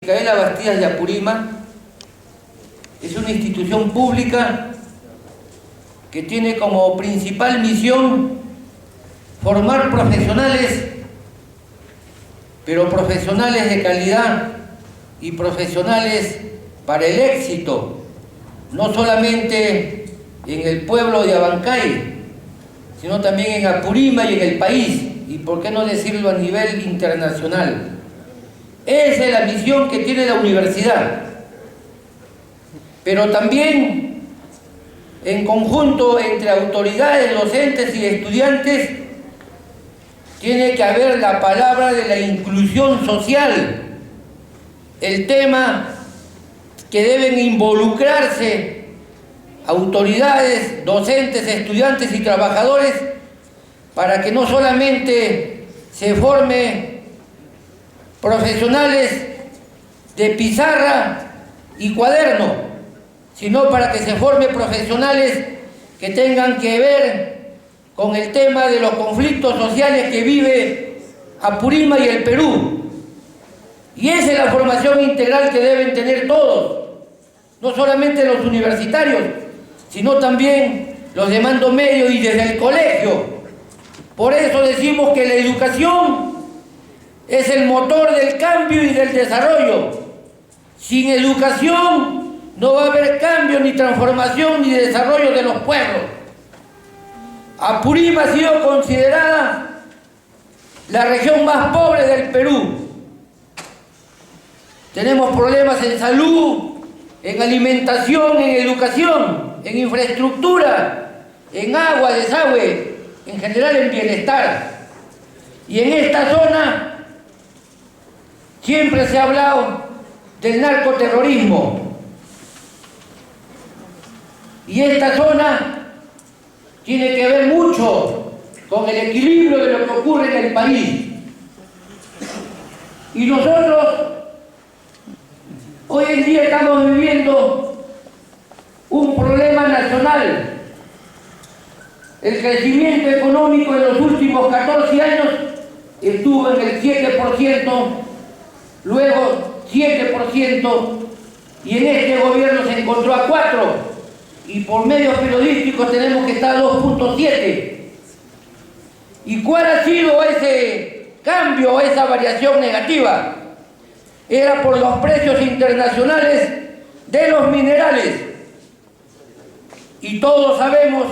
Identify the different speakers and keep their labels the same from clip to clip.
Speaker 1: Micaela Bastidas de Apurímac es una institución pública que tiene como principal misión formar profesionales, pero profesionales de calidad y profesionales para el éxito, no solamente en el pueblo de Abancay, sino también en Apurímac y en el país, y por qué no decirlo a nivel internacional. Esa es la misión que tiene la universidad, pero también en conjunto entre autoridades, docentes y estudiantes tiene que haber la palabra de la inclusión social, el tema que deben involucrarse autoridades, docentes, estudiantes y trabajadores para que no solamente se forme profesionales de pizarra y cuaderno, sino para que se forme profesionales que tengan que ver con el tema de los conflictos sociales que vive Apurímac y el Perú. Y esa es la formación integral que deben tener todos, no solamente los universitarios, sino también los de mando medio y desde el colegio. Por eso decimos que la educación es el motor del cambio y del desarrollo. Sin educación no va a haber cambio, ni transformación, ni desarrollo de los pueblos. Apurímac ha sido considerada la región más pobre del Perú. Tenemos problemas en salud, en alimentación, en educación, en infraestructura, en agua, desagüe, en general en bienestar. Y en esta zona siempre se ha hablado del narcoterrorismo. Y esta zona tiene que ver mucho con el equilibrio de lo que ocurre en el país. Y nosotros hoy en día estamos viviendo un problema nacional. El crecimiento económico en los últimos 14 años estuvo en el 7%, luego 7%, y en este gobierno se encontró a 4%. Y por medios periodísticos tenemos que estar a 2.7. ¿Y cuál ha sido ese cambio, esa variación negativa? Era por los precios internacionales de los minerales. Y todos sabemos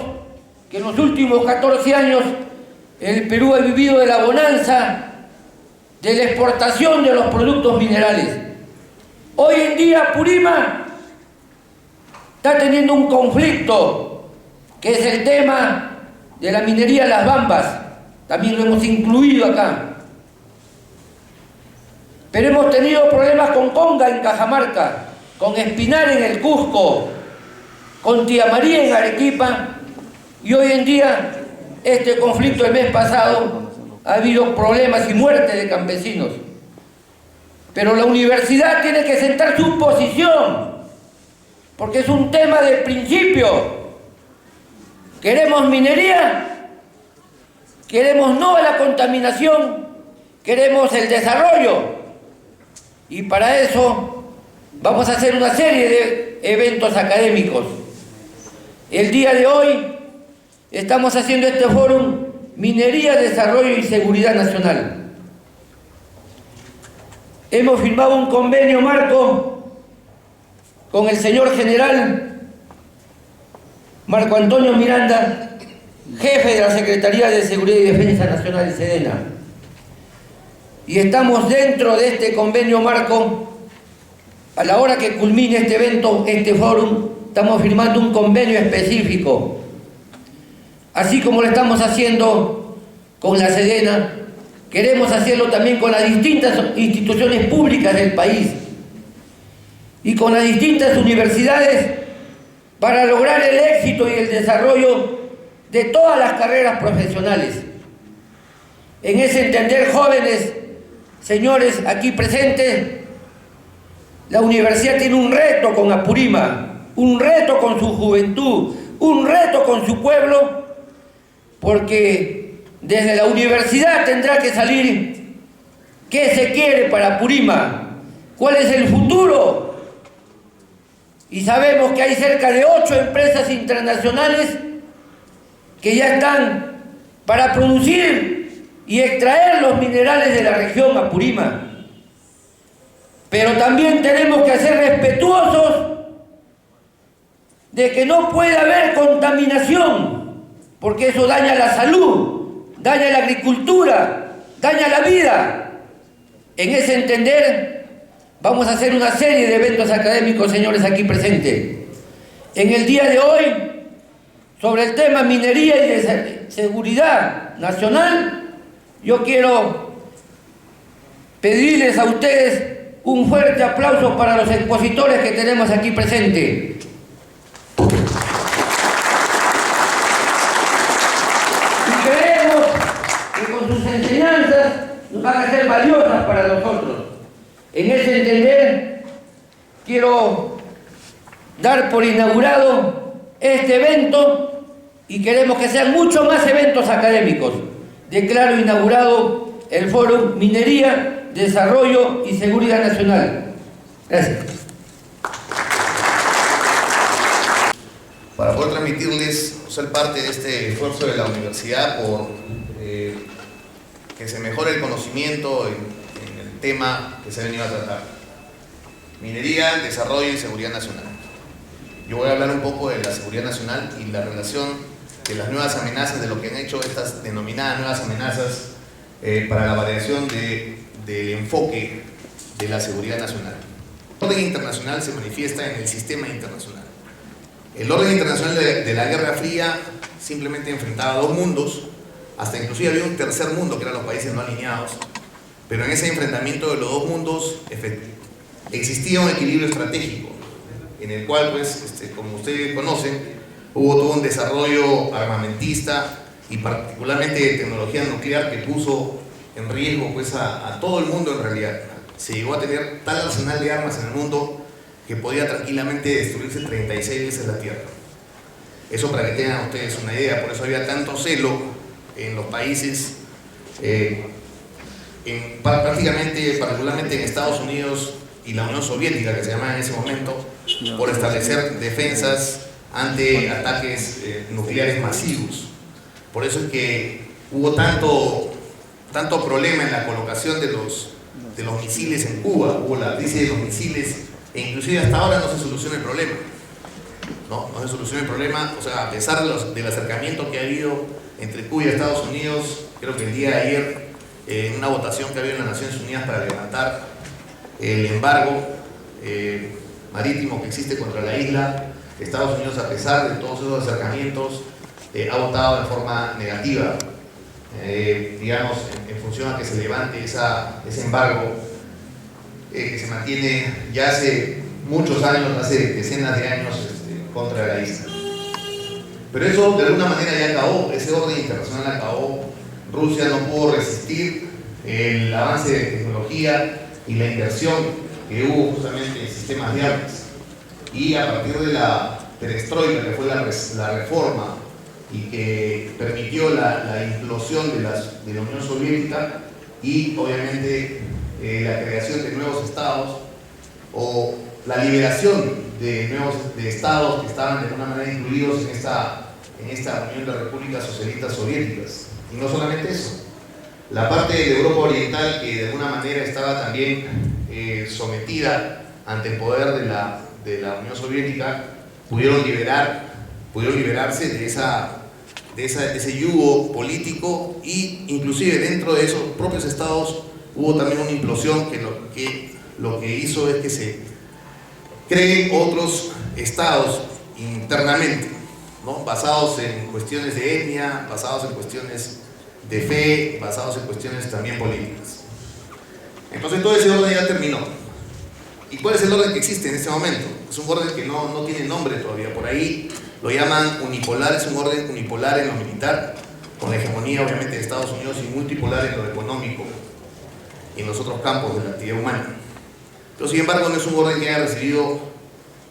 Speaker 1: que en los últimos 14 años el Perú ha vivido de la bonanza de la exportación de los productos minerales. Hoy en día Apurímac está teniendo un conflicto, que es el tema de la minería de las Bambas. También lo hemos incluido acá. Pero hemos tenido problemas con Conga en Cajamarca, con Espinar en el Cusco, con Tía María en Arequipa, y hoy en día, este conflicto el mes pasado, ha habido problemas y muertes de campesinos. Pero la universidad tiene que sentar su posición, porque es un tema de principio. ¿Queremos minería? ¿Queremos no a la contaminación? ¿Queremos el desarrollo? Y para eso vamos a hacer una serie de eventos académicos. El día de hoy estamos haciendo este fórum Minería, Desarrollo y Seguridad Nacional. Hemos firmado un convenio marco con el señor general Marco Antonio Miranda, jefe de la Secretaría de Seguridad y Defensa Nacional, SEDENA. Y estamos dentro de este convenio marco. A la hora que culmine este evento, este fórum, estamos firmando un convenio específico, así como lo estamos haciendo con la SEDENA. Queremos hacerlo también con las distintas instituciones públicas del país y con las distintas universidades para lograr el éxito y el desarrollo de todas las carreras profesionales. En ese entender, jóvenes, señores aquí presentes, la universidad tiene un reto con Apurímac, un reto con su juventud, un reto con su pueblo, porque desde la universidad tendrá que salir qué se quiere para Apurímac, cuál es el futuro. Y sabemos que hay cerca de 8 empresas internacionales que ya están para producir y extraer los minerales de la región Apurímac. Pero también tenemos que ser respetuosos de que no puede haber contaminación, porque eso daña la salud, daña la agricultura, daña la vida. En ese entender, vamos a hacer una serie de eventos académicos, señores, aquí presentes. En el día de hoy, sobre el tema minería y de seguridad nacional, yo quiero pedirles a ustedes un fuerte aplauso para los expositores que tenemos aquí presentes. Y creemos que con sus enseñanzas van a ser valiosas para nosotros. En ese entender, quiero dar por inaugurado este evento y queremos que sean muchos más eventos académicos. Declaro inaugurado el Foro Minería, Desarrollo y Seguridad Nacional. Gracias.
Speaker 2: Para poder transmitirles, ser parte de este esfuerzo de la universidad por que se mejore el conocimiento en el tema que se ha venido a tratar: minería, desarrollo y seguridad nacional. Yo voy a hablar un poco de la seguridad nacional y la relación de las nuevas amenazas, de lo que han hecho estas denominadas nuevas amenazas para la variación del enfoque de la seguridad nacional. El orden internacional se manifiesta en el sistema internacional. El orden internacional de la Guerra Fría simplemente enfrentaba 2 mundos, hasta inclusive había un tercer mundo que eran los países no alineados, pero en ese enfrentamiento de los 2 mundos existía un equilibrio estratégico, en el cual, pues, como ustedes conocen, hubo todo un desarrollo armamentista y particularmente de tecnología nuclear que puso en riesgo, pues, a todo el mundo. En realidad se llegó a tener tal arsenal de armas en el mundo que podía tranquilamente destruirse 36 veces la Tierra. Eso para que tengan ustedes una idea. Por eso había tanto celo en los países, particularmente en Estados Unidos y la Unión Soviética, que se llamaba en ese momento, por establecer defensas ante ataques nucleares masivos. Por eso es que hubo tanto problema en la colocación de los misiles en Cuba. Hubo la crisis de los misiles, e inclusive hasta ahora no se soluciona el problema. No se soluciona el problema. O sea, a pesar del acercamiento que ha habido entre Cuba y Estados Unidos, creo que el día de ayer, en una votación que había en las Naciones Unidas para levantar el embargo marítimo que existe contra la isla, Estados Unidos, a pesar de todos esos acercamientos, ha votado de forma negativa, digamos, en función a que se levante ese embargo que se mantiene ya hace muchos años, hace decenas de años, contra la isla. Pero eso de alguna manera ya acabó, ese orden internacional acabó. Rusia no pudo resistir el avance de tecnología y la inversión que hubo justamente en sistemas de armas. Y a partir de la perestroika, que fue la reforma y que permitió la implosión de la Unión Soviética y obviamente la creación de nuevos estados o la liberación de estados que estaban de alguna manera incluidos en esta Unión de Repúblicas Socialistas Soviéticas. Y no solamente eso, la parte de Europa Oriental, que de alguna manera estaba también sometida ante el poder de la Unión Soviética, pudieron liberarse de ese yugo político, y inclusive dentro de esos propios estados hubo también una implosión que lo que hizo es que se creen otros estados internamente, ¿no? Basados en cuestiones de etnia, basados en cuestiones de fe, basados en cuestiones también políticas. Entonces todo ese orden ya terminó. ¿Y cuál es el orden que existe en este momento? Es un orden que no tiene nombre todavía. Por ahí lo llaman unipolar. Es un orden unipolar en lo militar, con la hegemonía obviamente de Estados Unidos, y multipolar en lo económico y en los otros campos de la actividad humana. Pero sin embargo no es un orden que haya recibido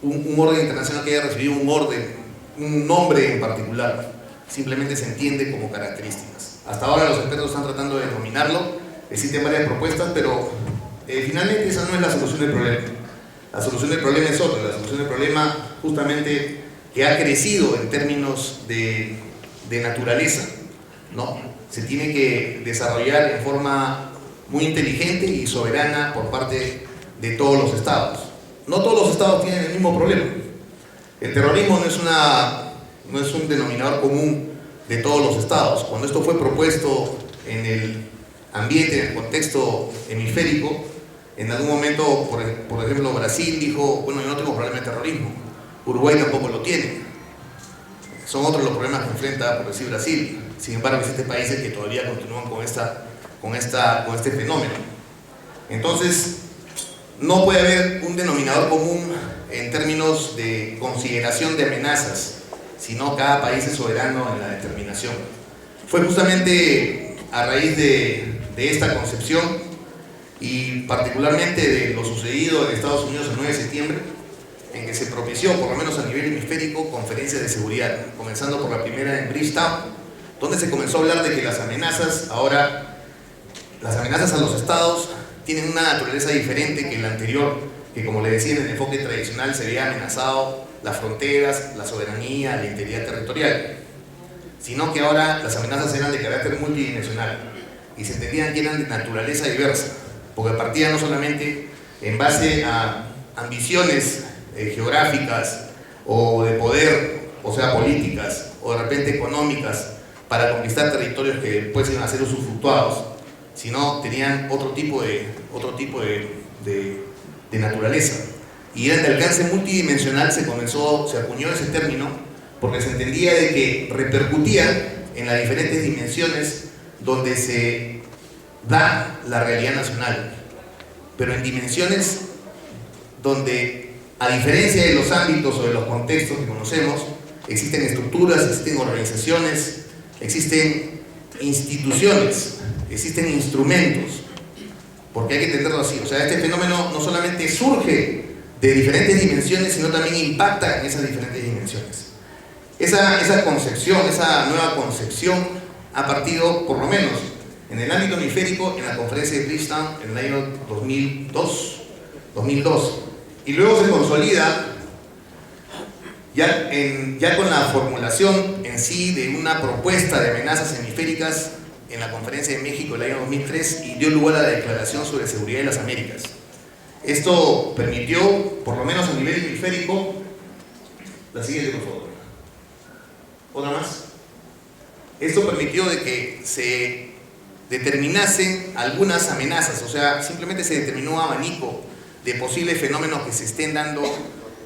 Speaker 2: un orden internacional que haya recibido un nombre en particular. Simplemente se entiende como características. Hasta ahora los expertos están tratando de denominarlo. Existen varias propuestas, pero finalmente esa no es la solución del problema. La solución del problema es otra. La solución del problema justamente que ha crecido en términos de naturaleza, ¿no? Se tiene que desarrollar en forma muy inteligente y soberana por parte de todos los estados. No todos los estados tienen el mismo problema. El terrorismo no es un denominador común de todos los estados. Cuando esto fue propuesto en el ambiente, en el contexto hemisférico, en algún momento, por ejemplo, Brasil dijo, bueno, yo no tengo problema de terrorismo, Uruguay tampoco lo tiene. Son otros los problemas que enfrenta, por decir, Brasil. Sin embargo, existen países que todavía continúan con este fenómeno. Entonces, no puede haber un denominador común en términos de consideración de amenazas, sino cada país es soberano en la determinación. Fue justamente a raíz de esta concepción y particularmente de lo sucedido en Estados Unidos el 9 de septiembre, en que se propició, por lo menos a nivel hemisférico, conferencias de seguridad, comenzando por la primera en Bridgetown, donde se comenzó a hablar de que las amenazas a los estados tienen una naturaleza diferente que la anterior, que como le decía en el enfoque tradicional se había amenazado las fronteras, la soberanía, la integridad territorial, sino que ahora las amenazas eran de carácter multidimensional y se entendían que eran de naturaleza diversa, porque partían no solamente en base a ambiciones geográficas o de poder, o sea, políticas, o de repente económicas, para conquistar territorios que después iban a ser usufructuados, sino tenían otro tipo de naturaleza. Y eran de alcance multidimensional, se acuñó ese término, porque se entendía de que repercutían en las diferentes dimensiones donde se da la realidad nacional, pero en dimensiones donde, a diferencia de los ámbitos o de los contextos que conocemos, existen estructuras, existen organizaciones, existen instituciones, existen instrumentos, porque hay que entenderlo así. O sea, este fenómeno no solamente surge de diferentes dimensiones, sino también impacta en esas diferentes dimensiones. Esa concepción, esa nueva concepción ha partido, por lo menos, en el ámbito hemisférico, en la conferencia de Bridgetown en el año 2002, y luego se consolida ya con la formulación en sí de una propuesta de amenazas hemisféricas en la conferencia de México del año 2003 y dio lugar a la Declaración sobre Seguridad de las Américas. Esto permitió, por lo menos a nivel hemisférico, la siguiente, por favor. ¿Otra más? Esto permitió de que se determinasen algunas amenazas, o sea, simplemente se determinó un abanico de posibles fenómenos que se estén dando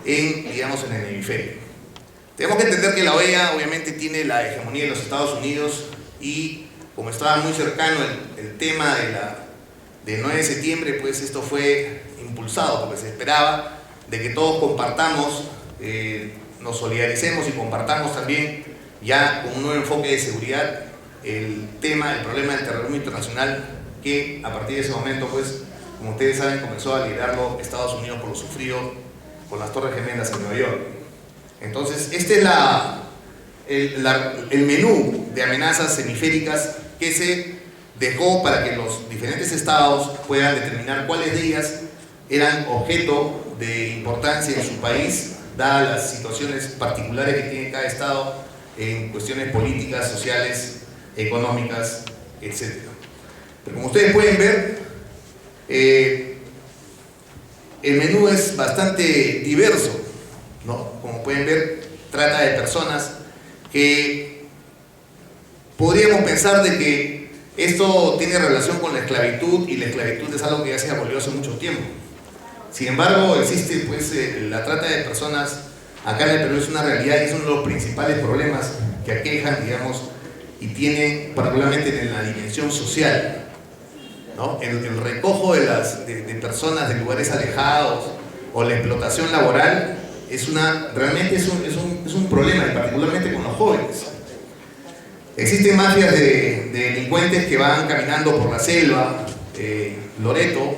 Speaker 2: en el hemisferio. Tenemos que entender que la OEA obviamente tiene la hegemonía de los Estados Unidos y como estaba muy cercano el tema del 9 de septiembre, pues esto fue impulsado porque se esperaba de que todos compartamos, nos solidaricemos y compartamos también ya con un nuevo enfoque de seguridad el problema del terrorismo internacional, que a partir de ese momento, pues, como ustedes saben, comenzó a liderarlo Estados Unidos por lo sufrido con las Torres Gemelas en Nueva York. Entonces, este es el menú de amenazas hemisféricas que se dejó para que los diferentes estados puedan determinar cuáles de ellas eran objeto de importancia en su país, dadas las situaciones particulares que tiene cada estado en cuestiones políticas, sociales, económicas, etc. Pero como ustedes pueden ver, el menú es bastante diverso, ¿no? Como pueden ver, trata de personas que podríamos pensar de que esto tiene relación con la esclavitud, y la esclavitud es algo que ya se abolió hace mucho tiempo. Sin embargo, existe pues la trata de personas acá en el Perú, es una realidad y es uno de los principales problemas que aquejan, digamos, y tienen particularmente en la dimensión social, ¿no? El recojo de personas de lugares alejados o la explotación laboral realmente es un problema, y particularmente con los jóvenes. Existen mafias de delincuentes que van caminando por la selva. Loreto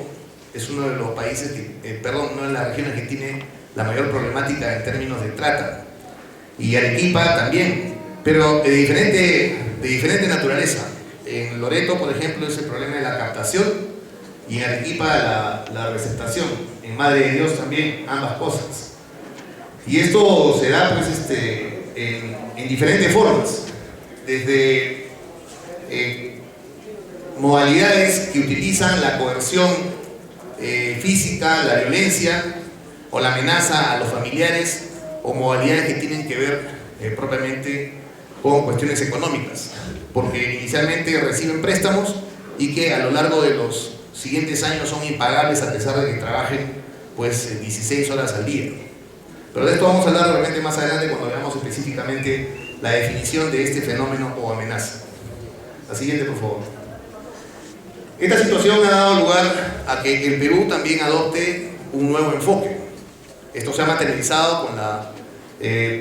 Speaker 2: es uno de los países, una de las regiones que tiene la mayor problemática en términos de trata, y Arequipa también, pero de diferente naturaleza. En Loreto, por ejemplo, es el problema de la captación y en Arequipa la receptación, en Madre de Dios también, ambas cosas. Y esto se da pues, en diferentes formas, desde modalidades que utilizan la coerción física, la violencia o la amenaza a los familiares, o modalidades que tienen que ver propiamente con cuestiones económicas, porque inicialmente reciben préstamos y que a lo largo de los siguientes años son impagables a pesar de que trabajen pues 16 horas al día. Pero de esto vamos a hablar realmente más adelante cuando veamos específicamente la definición de este fenómeno o amenaza. La siguiente, por favor. Esta situación ha dado lugar a que el Perú también adopte un nuevo enfoque. Esto se ha materializado con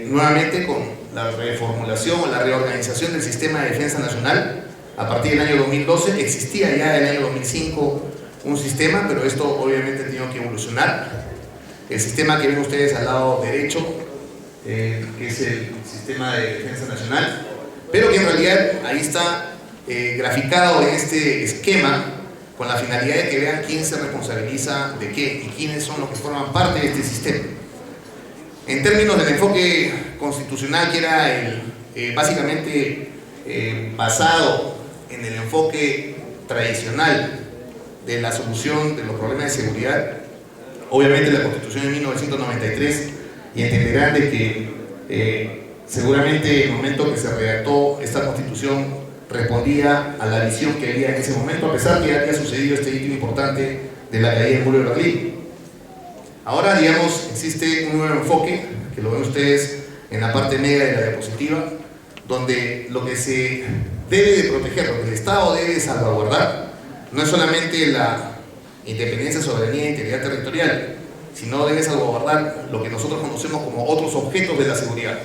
Speaker 2: nuevamente con la reformulación o la reorganización del sistema de defensa nacional. A partir del año 2012 existía ya en el año 2005 un sistema, pero esto obviamente ha tenido que evolucionar. El sistema que ven ustedes al lado derecho, que es el sistema de defensa nacional, pero que en realidad ahí está graficado en este esquema con la finalidad de que vean quién se responsabiliza de qué y quiénes son los que forman parte de este sistema. En términos del enfoque constitucional, que era básicamente basado en el enfoque tradicional de la solución de los problemas de seguridad, obviamente la Constitución de 1993, y entenderán de que seguramente en el momento que se redactó esta Constitución respondía a la visión que había en ese momento, a pesar que ya había sucedido este hito importante de la caída del muro de Berlín. Ahora, digamos, existe un nuevo enfoque, que lo ven ustedes en la parte media de la diapositiva, donde lo que se debe de proteger, lo que el Estado debe de salvaguardar, no es solamente la independencia, soberanía e integridad territorial, sino debe salvaguardar lo que nosotros conocemos como otros objetos de la seguridad,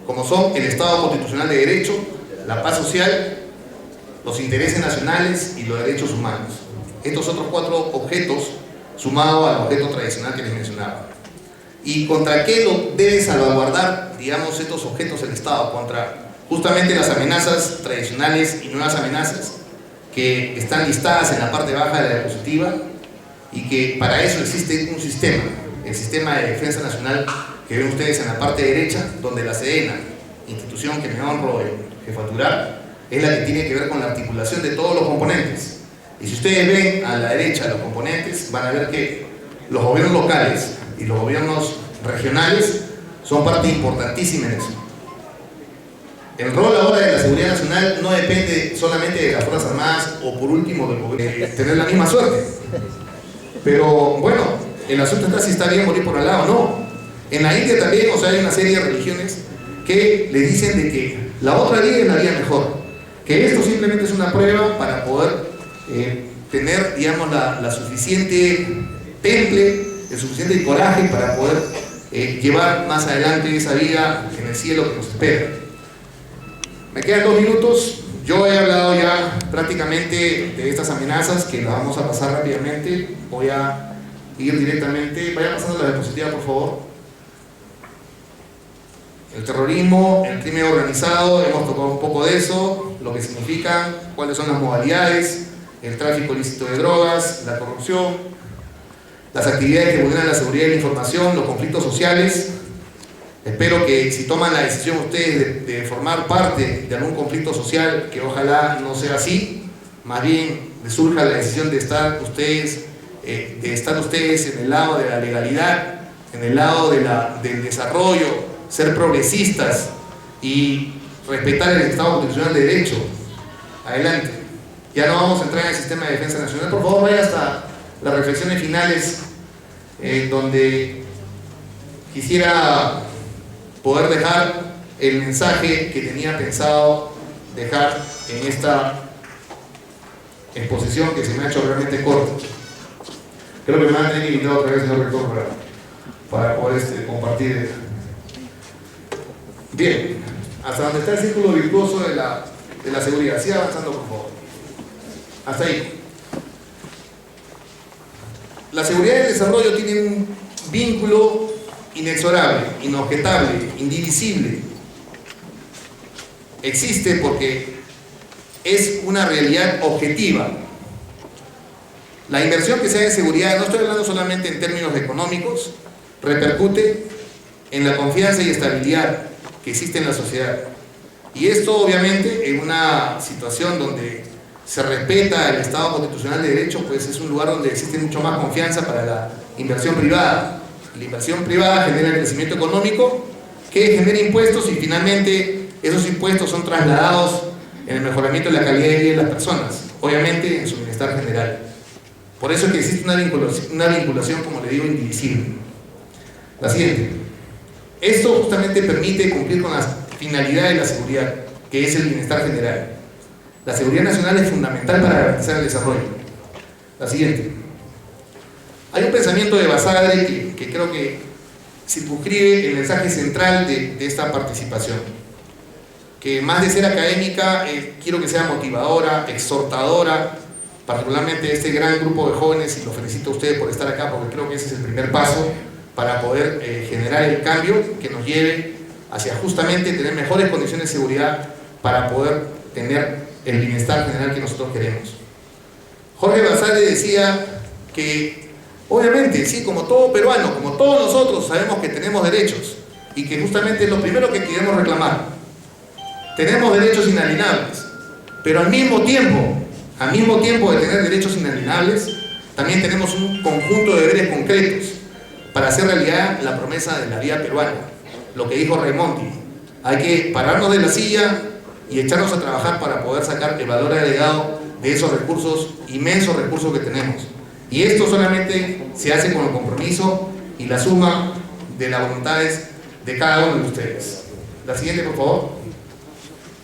Speaker 2: como son el Estado constitucional de derecho, la paz social, los intereses nacionales y los derechos humanos. Estos otros cuatro objetos, sumado al objeto tradicional que les mencionaba. ¿Y contra qué lo debe salvaguardar, digamos, estos objetos del Estado? Contra justamente las amenazas tradicionales y nuevas amenazas que están listadas en la parte baja de la diapositiva, y que para eso existe un sistema, el Sistema de Defensa Nacional, que ven ustedes en la parte derecha, donde la SEDENA, institución que me honro en jefaturar, es la que tiene que ver con la articulación de todos los componentes. Y si ustedes ven a la derecha los componentes, van a ver que los gobiernos locales y los gobiernos regionales son parte importantísima en eso. El rol ahora de la seguridad nacional no depende solamente de las Fuerzas Armadas o por último del gobierno, de tener la misma suerte. Pero bueno, el asunto está si está bien morir por al lado o no. En la India también, o sea, hay una serie de religiones que le dicen de que la otra vida es la vida mejor, que esto simplemente es una prueba para poder tener, digamos, la suficiente temple, el suficiente coraje para poder llevar más adelante esa vida en el cielo que nos espera. Me quedan 2 minutos. Yo he hablado ya prácticamente de estas amenazas, que las vamos a pasar rápidamente. Voy a ir directamente, vaya pasando la diapositiva, por favor. El terrorismo, el crimen organizado, hemos tocado un poco de eso, lo que significa, cuáles son las modalidades, el tráfico ilícito de drogas, la corrupción, las actividades que vulneran la seguridad de la información, los conflictos sociales. Espero que si toman la decisión ustedes de formar parte de algún conflicto social, que ojalá no sea así, más bien les surja la decisión de estar ustedes en el lado de la legalidad, en el lado del desarrollo, ser progresistas y respetar el Estado constitucional de derecho. Adelante. Ya no vamos a entrar en el sistema de defensa nacional. Por favor, vaya hasta las reflexiones finales, donde quisiera poder dejar el mensaje que tenía pensado dejar en esta exposición, que se me ha hecho realmente corta. Creo que me van a tener que invitar otra vez, señor rector, para poder compartir. Bien, hasta donde está el círculo virtuoso de la seguridad. Siga avanzando, por favor. Hasta ahí. La seguridad y el desarrollo tienen un vínculo inexorable, inobjetable, indivisible. Existe porque es una realidad objetiva. La inversión que se haga en seguridad, no estoy hablando solamente en términos económicos, repercute en la confianza y estabilidad que existe en la sociedad. Y esto obviamente en una situación donde se respeta el Estado constitucional de derecho, pues es un lugar donde existe mucho más confianza para la inversión privada. La inversión privada genera el crecimiento económico que genera impuestos y finalmente esos impuestos son trasladados en el mejoramiento de la calidad de vida de las personas, obviamente en su bienestar general. Por eso es que existe una vinculación, como le digo, indivisible. La siguiente. Esto justamente permite cumplir con la finalidad de la seguridad, que es el bienestar general. La seguridad nacional es fundamental para garantizar el desarrollo. La siguiente. Hay un pensamiento de Basadre que creo que circunscribe el mensaje central de esta participación, que más de ser académica, quiero que sea motivadora, exhortadora, particularmente este gran grupo de jóvenes, y los felicito a ustedes por estar acá, porque creo que ese es el primer paso para poder generar el cambio que nos lleve hacia justamente tener mejores condiciones de seguridad para poder tener el bienestar general que nosotros queremos. Jorge Basadre decía que, obviamente, sí, como todo peruano, como todos nosotros sabemos que tenemos derechos y que justamente es lo primero que queremos reclamar. Tenemos derechos inalienables, pero al mismo tiempo de tener derechos inalienables, también tenemos un conjunto de deberes concretos para hacer realidad la promesa de la vida peruana. Lo que dijo Raimondi, hay que pararnos de la silla y echarnos a trabajar para poder sacar el valor agregado de esos recursos, inmensos recursos que tenemos. Y esto solamente se hace con el compromiso y la suma de las voluntades de cada uno de ustedes. La siguiente, por favor.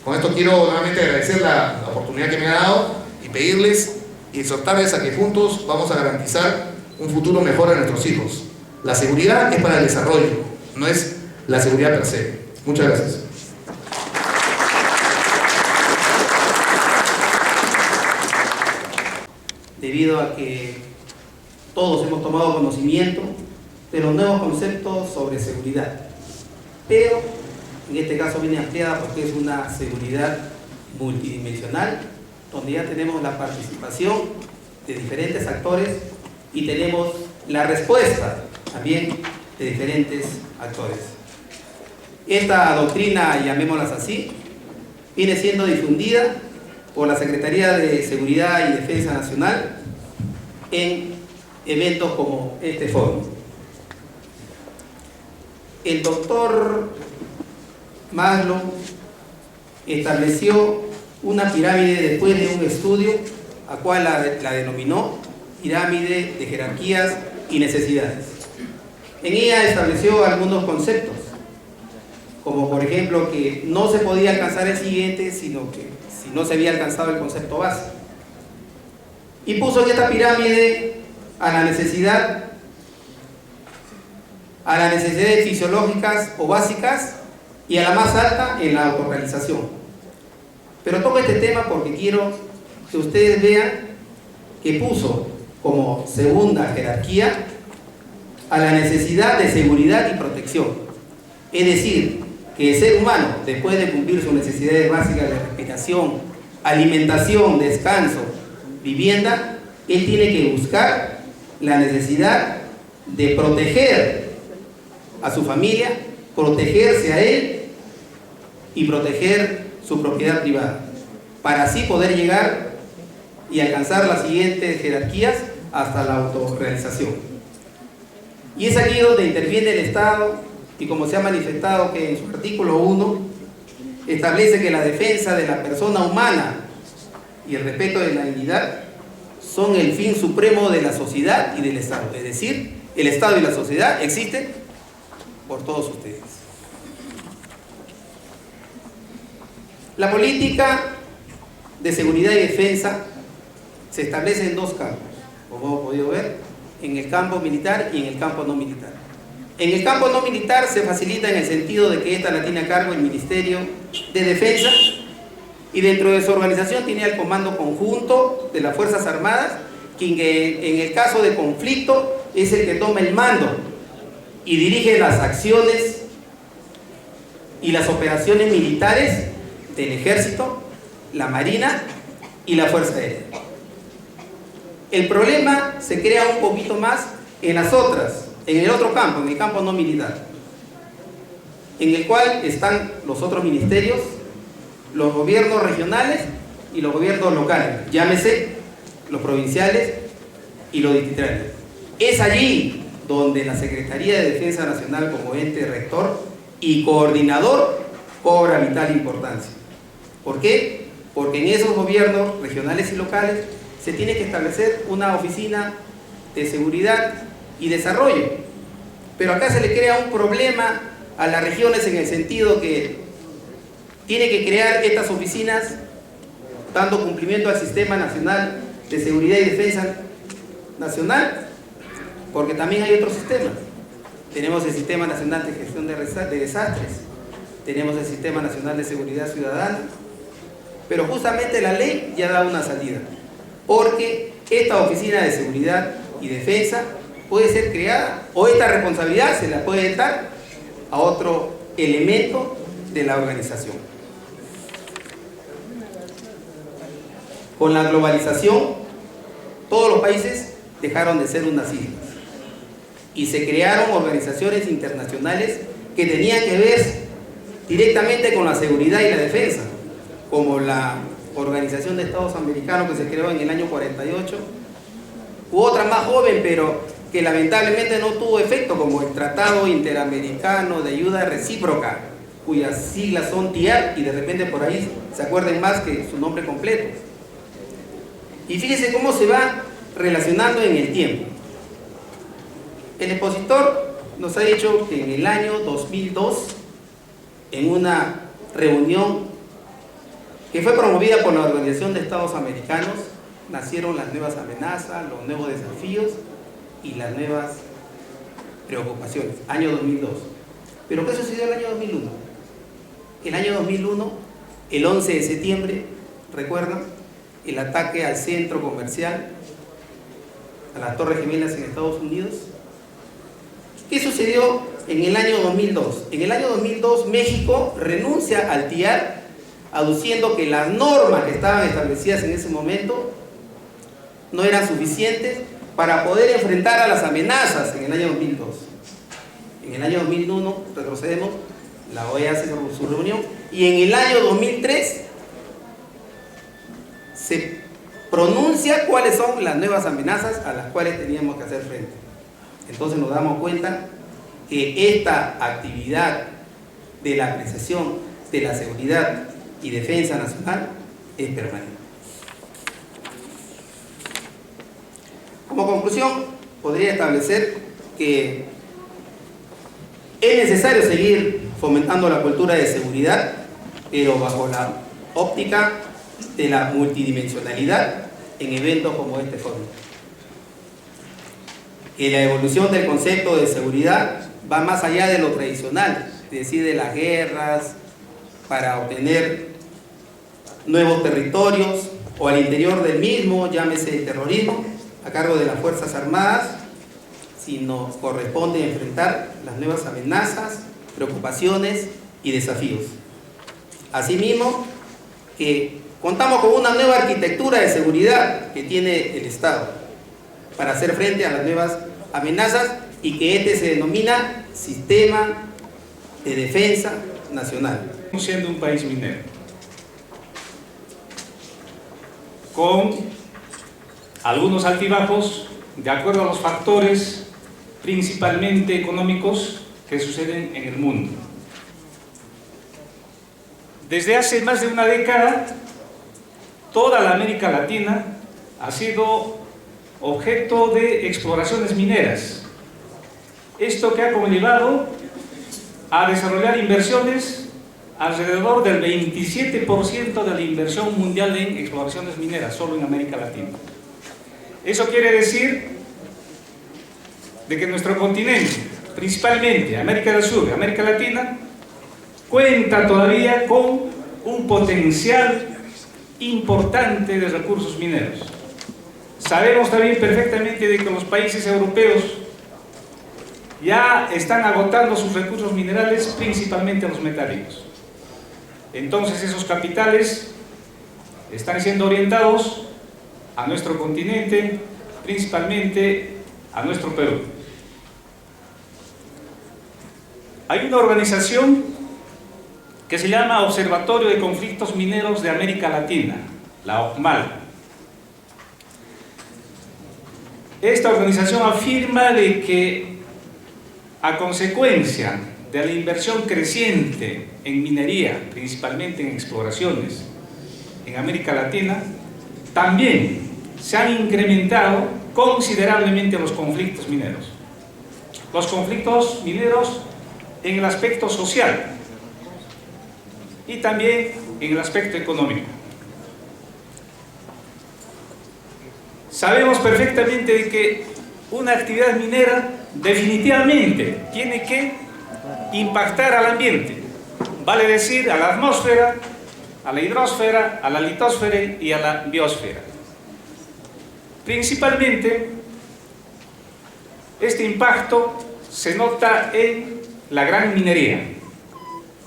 Speaker 2: Con esto quiero nuevamente agradecer la oportunidad que me ha dado y pedirles y exhortarles a que juntos vamos a garantizar un futuro mejor a nuestros hijos. La seguridad es para el desarrollo, no es la seguridad per se. Muchas gracias.
Speaker 3: Debido a que todos hemos tomado conocimiento de los nuevos conceptos sobre seguridad, pero en este caso viene ampliada porque es una seguridad multidimensional, donde ya tenemos la participación de diferentes actores y tenemos la respuesta también de diferentes actores. Esta doctrina, llamémoslas así, viene siendo difundida por la Secretaría de Seguridad y Defensa Nacional en eventos como este foro. El doctor Maslow estableció una pirámide después de un estudio, a cual la denominó pirámide de jerarquías y necesidades. En ella estableció algunos conceptos, como por ejemplo que no se podía alcanzar el siguiente, sino que si no se había alcanzado el concepto base. Y puso en esta pirámide a las necesidades fisiológicas o básicas y a la más alta en la autorrealización. Pero toco este tema porque quiero que ustedes vean que puso como segunda jerarquía a la necesidad de seguridad y protección. Es decir, que el ser humano, después de cumplir sus necesidades básicas de respiración, alimentación, descanso, vivienda, él tiene que buscar la necesidad de proteger a su familia, protegerse a él y proteger su propiedad privada, para así poder llegar y alcanzar las siguientes jerarquías hasta la autorrealización. Y es aquí donde interviene el Estado, y como se ha manifestado que en su artículo 1 establece que la defensa de la persona humana y el respeto de la dignidad son el fin supremo de la sociedad y del Estado. Es decir, el Estado y la sociedad existen por todos ustedes. La política de seguridad y defensa se establece en dos campos, como hemos podido ver, en el campo militar y en el campo no militar. En el campo no militar se facilita en el sentido de que esta la tiene a cargo el Ministerio de Defensa, y dentro de su organización tiene el Comando Conjunto de las Fuerzas Armadas, quien en el caso de conflicto es el que toma el mando y dirige las acciones y las operaciones militares del Ejército, la Marina y la Fuerza Aérea. El problema se crea un poquito más en las otras, en el otro campo, en el campo no militar, en el cual están los otros ministerios, los gobiernos regionales y los gobiernos locales, llámese los provinciales y los distritales. Es allí donde la Secretaría de Defensa Nacional como ente rector y coordinador cobra vital importancia. ¿Por qué? Porque en esos gobiernos regionales y locales se tiene que establecer una oficina de seguridad y desarrollo. Pero acá se le crea un problema a las regiones en el sentido que tiene que crear estas oficinas dando cumplimiento al Sistema Nacional de Seguridad y Defensa Nacional, porque también hay otros sistemas. Tenemos el Sistema Nacional de Gestión de Desastres, tenemos el Sistema Nacional de Seguridad Ciudadana, pero justamente la ley ya da una salida, porque esta oficina de seguridad y defensa puede ser creada, o esta responsabilidad se la puede dar a otro elemento de la organización. Con la globalización, todos los países dejaron de ser unas islas y se crearon organizaciones internacionales que tenían que ver directamente con la seguridad y la defensa, como la Organización de Estados Americanos, que se creó en el año 48, u otra más joven, pero que lamentablemente no tuvo efecto, como el Tratado Interamericano de Ayuda Recíproca, cuyas siglas son TIAR, y de repente por ahí se acuerden más que su nombre completo. Y fíjense cómo se va relacionando en el tiempo. El expositor nos ha dicho que en el año 2002, en una reunión que fue promovida por la Organización de Estados Americanos, nacieron las nuevas amenazas, los nuevos desafíos y las nuevas preocupaciones. Año 2002. ¿Pero qué sucedió en el año 2001? El año 2001, el 11 de septiembre, ¿recuerdan? El ataque al centro comercial, a las Torres Gemelas en Estados Unidos. ¿Qué sucedió en el año 2002? En el año 2002 México renuncia al TIAR, aduciendo que las normas que estaban establecidas en ese momento no eran suficientes para poder enfrentar a las amenazas en el año 2002. En el año 2001, retrocedemos, la OEA hace su reunión, y en el año 2003 se pronuncia cuáles son las nuevas amenazas a las cuales teníamos que hacer frente. Entonces nos damos cuenta que esta actividad de la apreciación de la seguridad y defensa nacional es permanente. Como conclusión, podría establecer que es necesario seguir fomentando la cultura de seguridad, pero bajo la óptica de la multidimensionalidad en eventos como este foro. Que la evolución del concepto de seguridad va más allá de lo tradicional, es decir, de las guerras para obtener nuevos territorios o al interior del mismo, llámese terrorismo, a cargo de las Fuerzas Armadas, sino corresponde enfrentar las nuevas amenazas, preocupaciones y desafíos. Asimismo, que contamos con una nueva arquitectura de seguridad que tiene el Estado para hacer frente a las nuevas amenazas y que este se denomina Sistema de Defensa Nacional.
Speaker 4: Siendo un país minero, con algunos altibajos de acuerdo a los factores principalmente económicos que suceden en el mundo. Desde hace más de una década, toda la América Latina ha sido objeto de exploraciones mineras. Esto que ha conllevado a desarrollar inversiones alrededor del 27% de la inversión mundial en exploraciones mineras, solo en América Latina. Eso quiere decir de que nuestro continente, principalmente América del Sur y América Latina, cuenta todavía con un potencial importante de recursos mineros. Sabemos también perfectamente de que los países europeos ya están agotando sus recursos minerales, principalmente los metálicos. Entonces esos capitales están siendo orientados a nuestro continente principalmente a nuestro Perú. Hay una organización que se llama Observatorio de Conflictos Mineros de América Latina, la OCMAL. Esta organización afirma de que a consecuencia de la inversión creciente en minería, principalmente en exploraciones en América Latina, también se han incrementado considerablemente los conflictos mineros. Los conflictos mineros en el aspecto social y también en el aspecto económico. Sabemos perfectamente de que una actividad minera definitivamente tiene que impactar al ambiente, vale decir a la atmósfera, a la hidrosfera, a la litosfera y a la biosfera. Principalmente, este impacto se nota en la gran minería.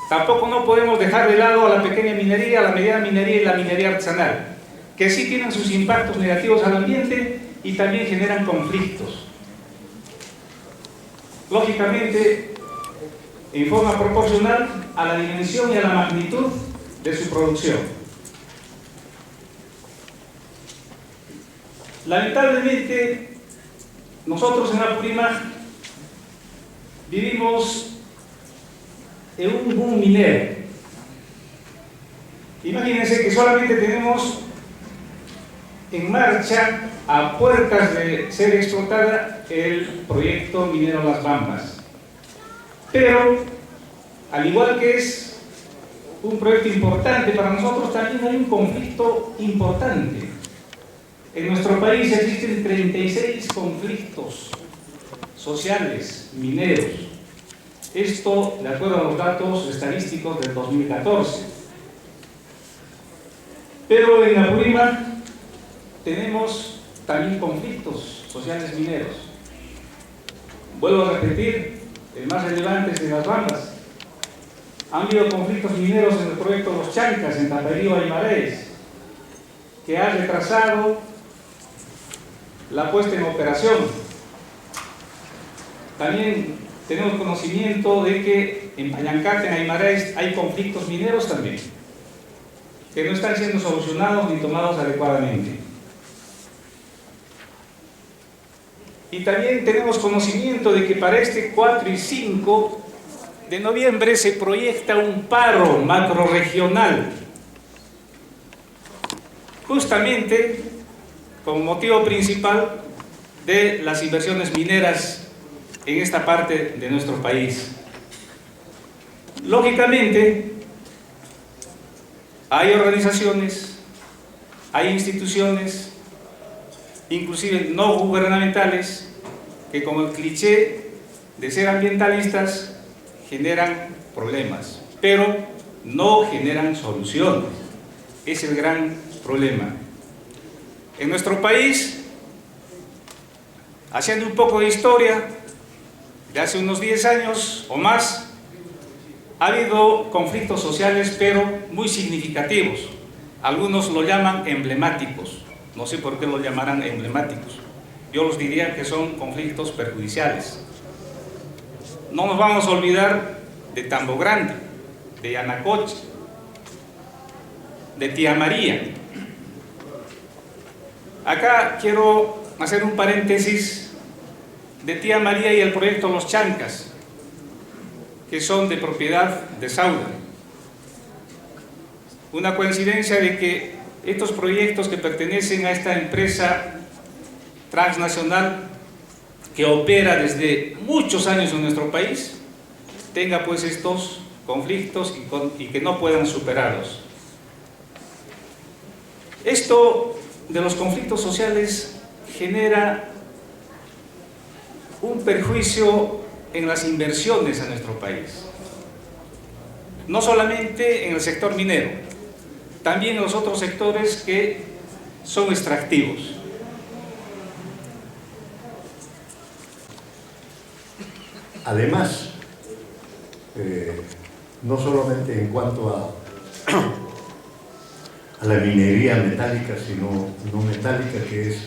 Speaker 4: Tampoco no podemos dejar de lado a la pequeña minería, a la mediana minería y la minería artesanal, que sí tienen sus impactos negativos al ambiente y también generan conflictos. Lógicamente, en forma proporcional a la dimensión y a la magnitud de su producción. Lamentablemente, nosotros en Apurímac vivimos en un boom minero. Imagínense que solamente tenemos en marcha, a puertas de ser explotada, el proyecto minero Las Bambas. Pero, al igual que es un proyecto importante para nosotros, también hay un conflicto importante. En nuestro país existen 36 conflictos sociales mineros. Esto de acuerdo a los datos estadísticos del 2014. Pero en Apurímac tenemos también conflictos sociales mineros. Vuelvo a repetir, el más relevante es de Las Bambas. Han habido conflictos mineros en el proyecto Los Chancas, en Taparío, Aymares, que ha retrasado la puesta en operación. También tenemos conocimiento de que en Pallancate, en Aymares, hay conflictos mineros también, que no están siendo solucionados ni tomados adecuadamente. Y también tenemos conocimiento de que para este 4 y 5 de noviembre se proyecta un paro macrorregional, justamente como motivo principal de las inversiones mineras en esta parte de nuestro país. Lógicamente, hay organizaciones, hay instituciones, inclusive no gubernamentales, que como el cliché de ser ambientalistas generan problemas, pero no generan soluciones. Es el gran problema. En nuestro país, haciendo un poco de historia, de hace unos 10 años o más, ha habido conflictos sociales, pero muy significativos. Algunos lo llaman emblemáticos. No sé por qué lo llamarán emblemáticos. Yo los diría que son conflictos perjudiciales. No nos vamos a olvidar de Tambo Grande, de Yanacocha, de Tía María. Acá quiero hacer un paréntesis de Tía María y el proyecto Los Chancas, que son de propiedad de Sauda. Una coincidencia de que estos proyectos que pertenecen a esta empresa transnacional que opera desde muchos años en nuestro país, tenga pues estos conflictos y que no puedan superarlos. Esto de los conflictos sociales genera un perjuicio en las inversiones a nuestro país. No solamente en el sector minero, también en los otros sectores que son extractivos.
Speaker 5: Además, no solamente en cuanto a la minería metálica, sino no metálica, que es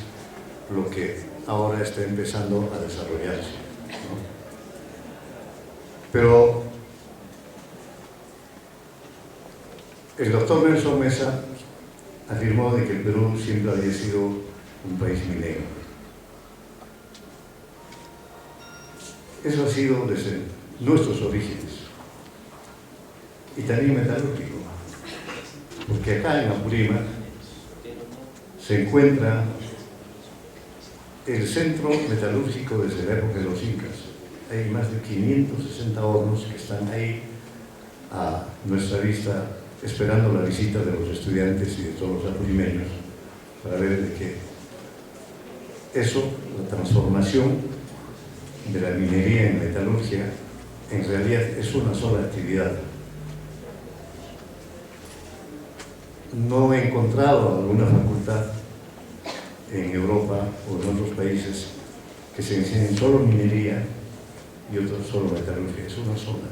Speaker 5: lo que ahora está empezando a desarrollarse, ¿no? Pero el doctor Nelson Mesa afirmó de que el Perú siempre había sido un país minero. Eso ha sido desde nuestros orígenes y también metalúrgico, porque acá en Apurímac se encuentra el centro metalúrgico desde la época de los incas. Hay más de 560 hornos que están ahí a nuestra vista, esperando la visita de los estudiantes y de todos los apurimeños para ver de que eso, la transformación de la minería en metalurgia, en realidad es una sola actividad. No he encontrado alguna facultad en Europa o en otros países que se enseñen solo minería y otros solo metalurgia, es una sola.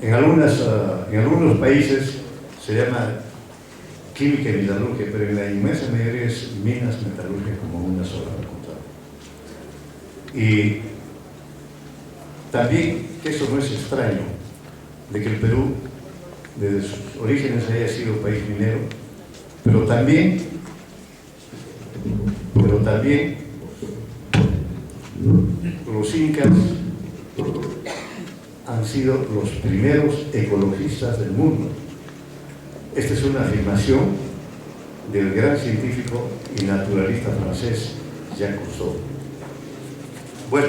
Speaker 5: En algunos países se llama química y metalurgia, pero en la inmensa mayoría es minas, metalurgia como una sola facultad. Y también, que eso no es extraño, de que el Perú desde sus orígenes haya sido un país minero, pero también los incas han sido los primeros ecologistas del mundo. Esta es una afirmación del gran científico y naturalista francés Jacques Cousteau. Bueno,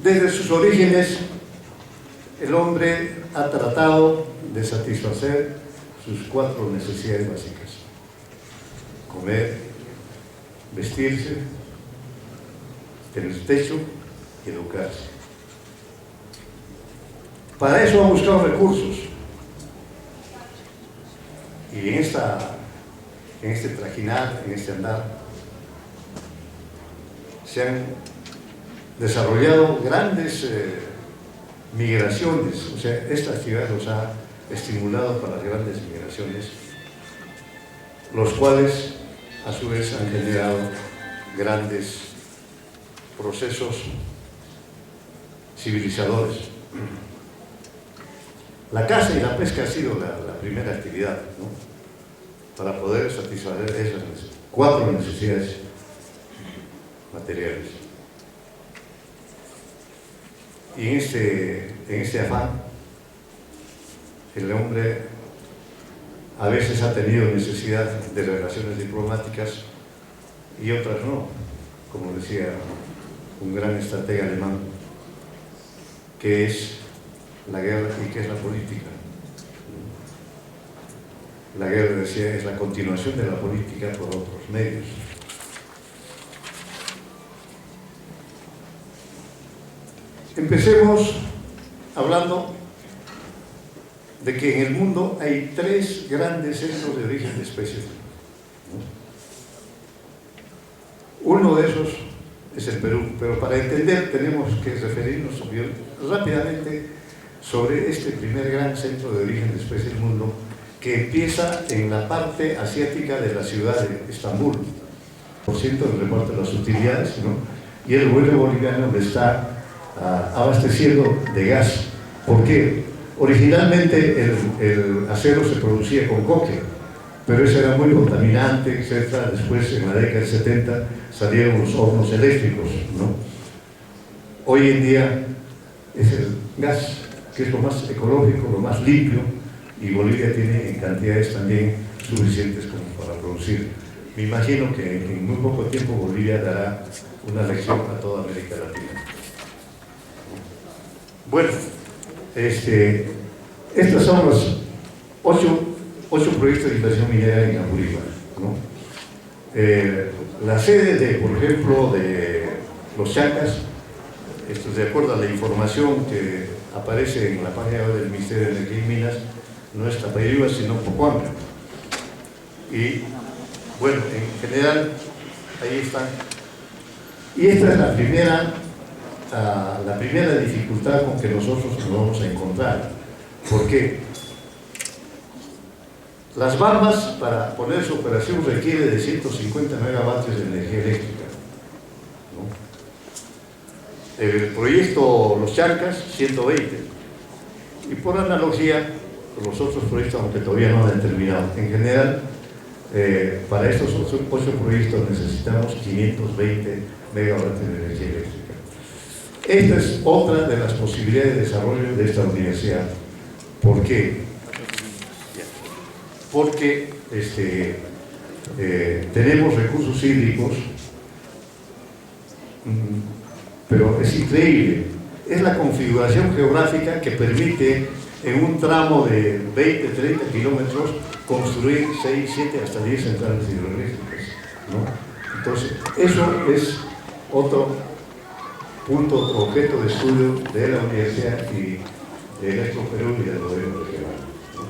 Speaker 5: desde sus orígenes el hombre ha tratado de satisfacer sus 4 necesidades básicas: comer, vestirse, tener techo y educarse. Para eso ha buscado recursos, y en este trajinar, en este andar, se han desarrollado grandes migraciones. O sea, esta actividad los ha estimulado para las grandes migraciones, los cuales a su vez han generado grandes procesos civilizadores. La caza y la pesca ha sido la primera actividad, ¿no?, para poder satisfacer esas 4 necesidades materiales. Y en este afán, el hombre a veces ha tenido necesidad de relaciones diplomáticas y otras no, como decía un gran estratega alemán, que es la guerra y que es la política. La guerra, decía, es la continuación de la política por otros medios. Empecemos hablando de que en el mundo hay 3 grandes centros de origen de especies. Uno de esos es el Perú, pero para entender tenemos que referirnos rápidamente sobre este primer gran centro de origen de especies del mundo, que empieza en la parte asiática de la ciudad de Estambul, por ciento del reparto de las utilidades, ¿no? Y el gobierno boliviano le está abasteciendo de gas. ¿Por qué? Originalmente el acero se producía con coque, pero eso era muy contaminante, etc. Después, en la década del 70, salieron los hornos eléctricos, ¿no? Hoy en día es el gas, que es lo más ecológico, lo más limpio, y Bolivia tiene en cantidades también suficientes como para producir. Me imagino que en muy poco tiempo Bolivia dará una lección a toda América Latina. Bueno, estos son los 8 proyectos de inversión minera en Apurímac, ¿no? La sede por ejemplo, de los Chacas, esto es de acuerdo a la información que aparece en la página web del Ministerio de Energía y Minas, no es Tapayuba, sino Pocuanca. Y bueno, en general, ahí están. Y esta es la primera dificultad con que nosotros nos vamos a encontrar. ¿Por qué? Las Bambas, para poner su operación, requiere de 150 megavatios de energía eléctrica, ¿no? El proyecto Los Chancas, 120. Y por analogía, los otros proyectos, aunque todavía no han terminado. En general, para estos 8 proyectos necesitamos 520 megavatios de energía eléctrica. Esta es otra de las posibilidades de desarrollo de esta universidad. ¿Por qué? Porque tenemos recursos hídricos, pero es increíble. Es la configuración geográfica que permite en un tramo de 20, 30 kilómetros construir 6, 7, hasta 10 centrales hidroeléctricas, ¿no? Entonces, eso es otro punto, otro objeto de estudio de la universidad y de Electro Perú y del gobierno regional, ¿no?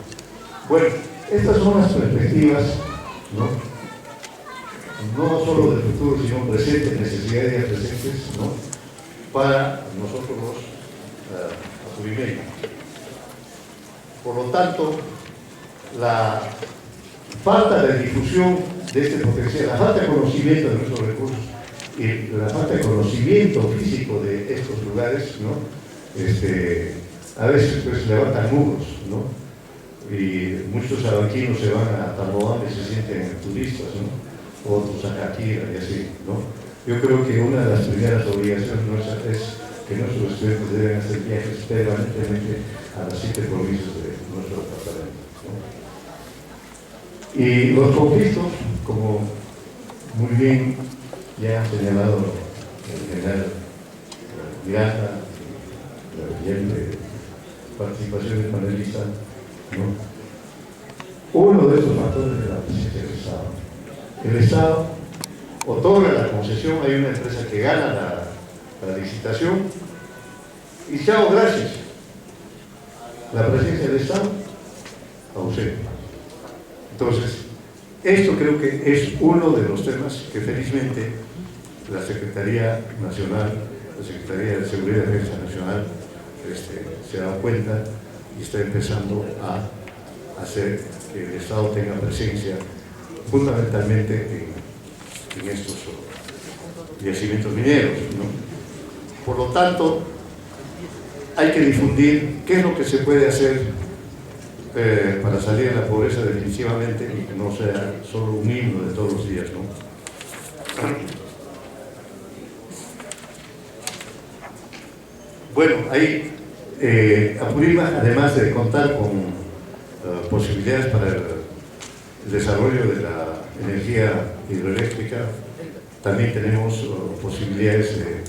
Speaker 5: Bueno, estas son las perspectivas, no solo del futuro, sino presentes, necesidades presentes, ¿no? Para nosotros los apurimeños. Por lo tanto, la falta de difusión de este potencial, la falta de conocimiento de nuestros recursos y la falta de conocimiento físico de estos lugares, ¿no? A veces pues levantan muros, ¿no? Y muchos sabaquinos se van a Tarboán y se sienten turistas, ¿no? Otros a Caquira y así, ¿no? Yo creo que una de las primeras obligaciones nuestras es que nuestros estudiantes deben hacer viajes permanentemente a las 7 provincias de nuestro departamento, ¿no? Y los conflictos, como muy bien ya ha señalado el general Miranda, de participación del panelista, ¿no? Uno de estos factores es la presencia del Estado. El Estado otorga la concesión, hay una empresa que gana la licitación y chao, gracias. La presencia del Estado ausente. Entonces, esto creo que es uno de los temas que felizmente la Secretaría Nacional, la Secretaría de Seguridad y Defensa Nacional, se ha dado cuenta y está empezando a hacer que el Estado tenga presencia fundamentalmente en estos yacimientos mineros, ¿no? Por lo tanto, hay que difundir qué es lo que se puede hacer para salir de la pobreza definitivamente y que no sea solo un himno de todos los días, ¿no? Bueno, ahí Apurímac, además de contar con posibilidades para el desarrollo de la energía hidroeléctrica, también tenemos posibilidades de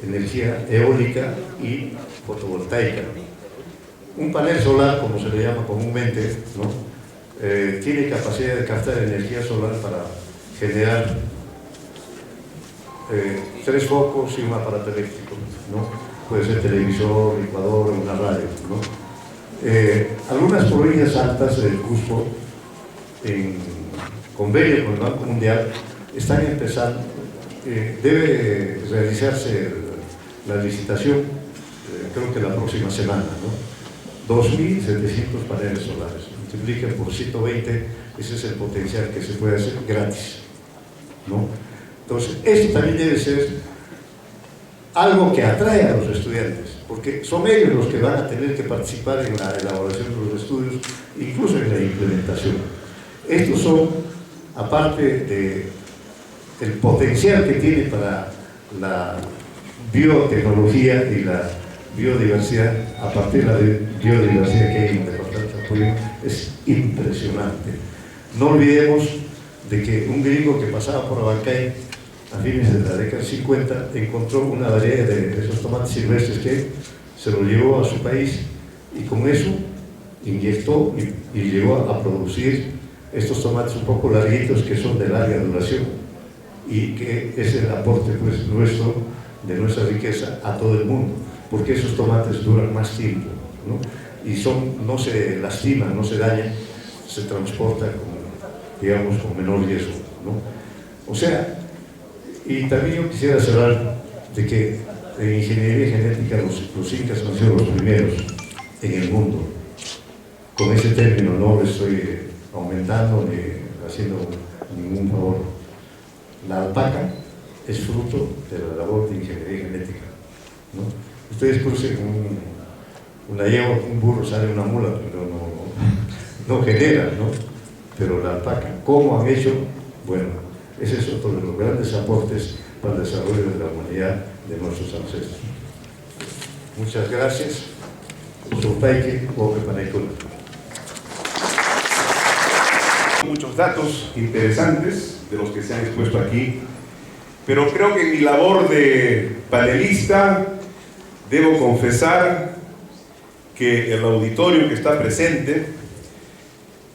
Speaker 5: energía eólica y fotovoltaica. Un panel solar, como se le llama comúnmente, ¿no? Tiene capacidad de captar energía solar para generar 3 focos y un aparato eléctrico, ¿no? Puede ser televisor, licuador, una radio, ¿no? Algunas provincias altas del Cusco, en convenio con el Banco Mundial, están empezando, debe realizarse la licitación, creo que la próxima semana, ¿no? 2.700 paneles solares, multipliquen por 120, ese es el potencial que se puede hacer gratis, ¿no? Entonces, esto también debe ser algo que atrae a los estudiantes, porque son ellos los que van a tener que participar en la elaboración de los estudios, incluso en la implementación. Estos son, aparte del potencial que tiene para la biotecnología y la biodiversidad, a partir de la biodiversidad que hay en el departamento de Apurímac, es impresionante. No olvidemos de que un gringo que pasaba por Abancay a fines de la década 50 encontró una variedad de esos tomates silvestres que se lo llevó a su país y con eso inyectó y llegó a producir estos tomates un poco larguitos que son de larga duración y que es el aporte pues, nuestro, de nuestra riqueza a todo el mundo, porque esos tomates duran más tiempo, ¿no? Y no se lastiman, no se dañan, se transportan digamos, con menor riesgo, ¿no? O sea, y también yo quisiera cerrar de que en ingeniería genética los incas han sido los primeros en el mundo. Con ese término no le estoy aumentando ni haciendo ningún favor. La alpaca es fruto de la labor de ingeniería genética, ¿no? Ustedes crucen una yegua, un burro sale una mula, pero no genera, ¿no? Pero la alpaca, ¿cómo han hecho? Bueno, ese es otro de los grandes aportes para el desarrollo de la humanidad de nuestros ancestros. Muchas gracias.
Speaker 6: Muchos datos interesantes de los que se han expuesto aquí, pero creo que en mi labor de panelista debo confesar que el auditorio que está presente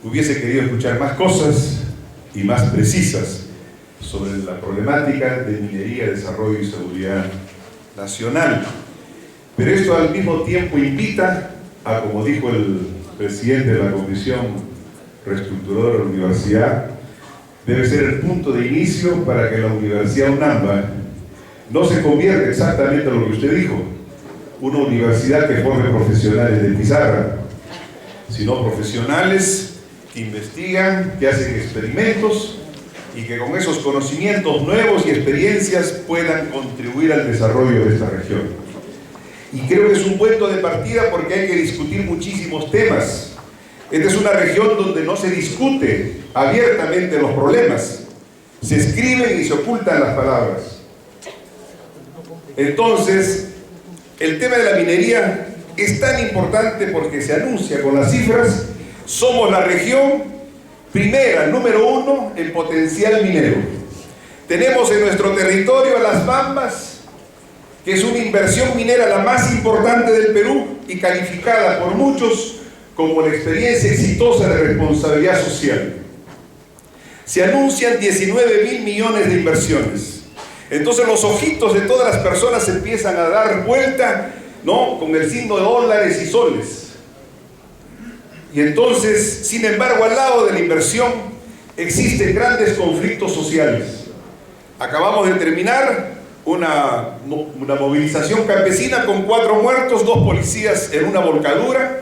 Speaker 6: hubiese querido escuchar más cosas y más precisas sobre la problemática de minería, desarrollo y seguridad nacional. Pero esto al mismo tiempo invita a, como dijo el presidente de la Comisión Reestructuradora de la Universidad, debe ser el punto de inicio para que la Universidad UNAMBA no se convierta exactamente en lo que usted dijo, una universidad que forme profesionales de pizarra, sino profesionales que investigan, que hacen experimentos y que con esos conocimientos nuevos y experiencias puedan contribuir al desarrollo de esta región. Y creo que es un punto de partida porque hay que discutir muchísimos temas. Esta es una región donde no se discute abiertamente los problemas, se escriben y se ocultan las palabras. Entonces, el tema de la minería es tan importante porque se anuncia con las cifras, somos la región primera, número 1 en potencial minero. Tenemos en nuestro territorio las Bambas, que es una inversión minera la más importante del Perú y calificada por muchos como la experiencia exitosa de responsabilidad social. Se anuncian 19.000 millones de inversiones. Entonces los ojitos de todas las personas empiezan a dar vuelta, ¿no?, con el signo de dólares y soles. Y entonces, sin embargo, al lado de la inversión existen grandes conflictos sociales. Acabamos de terminar una movilización campesina con 4 muertos, 2 policías en una volcadura,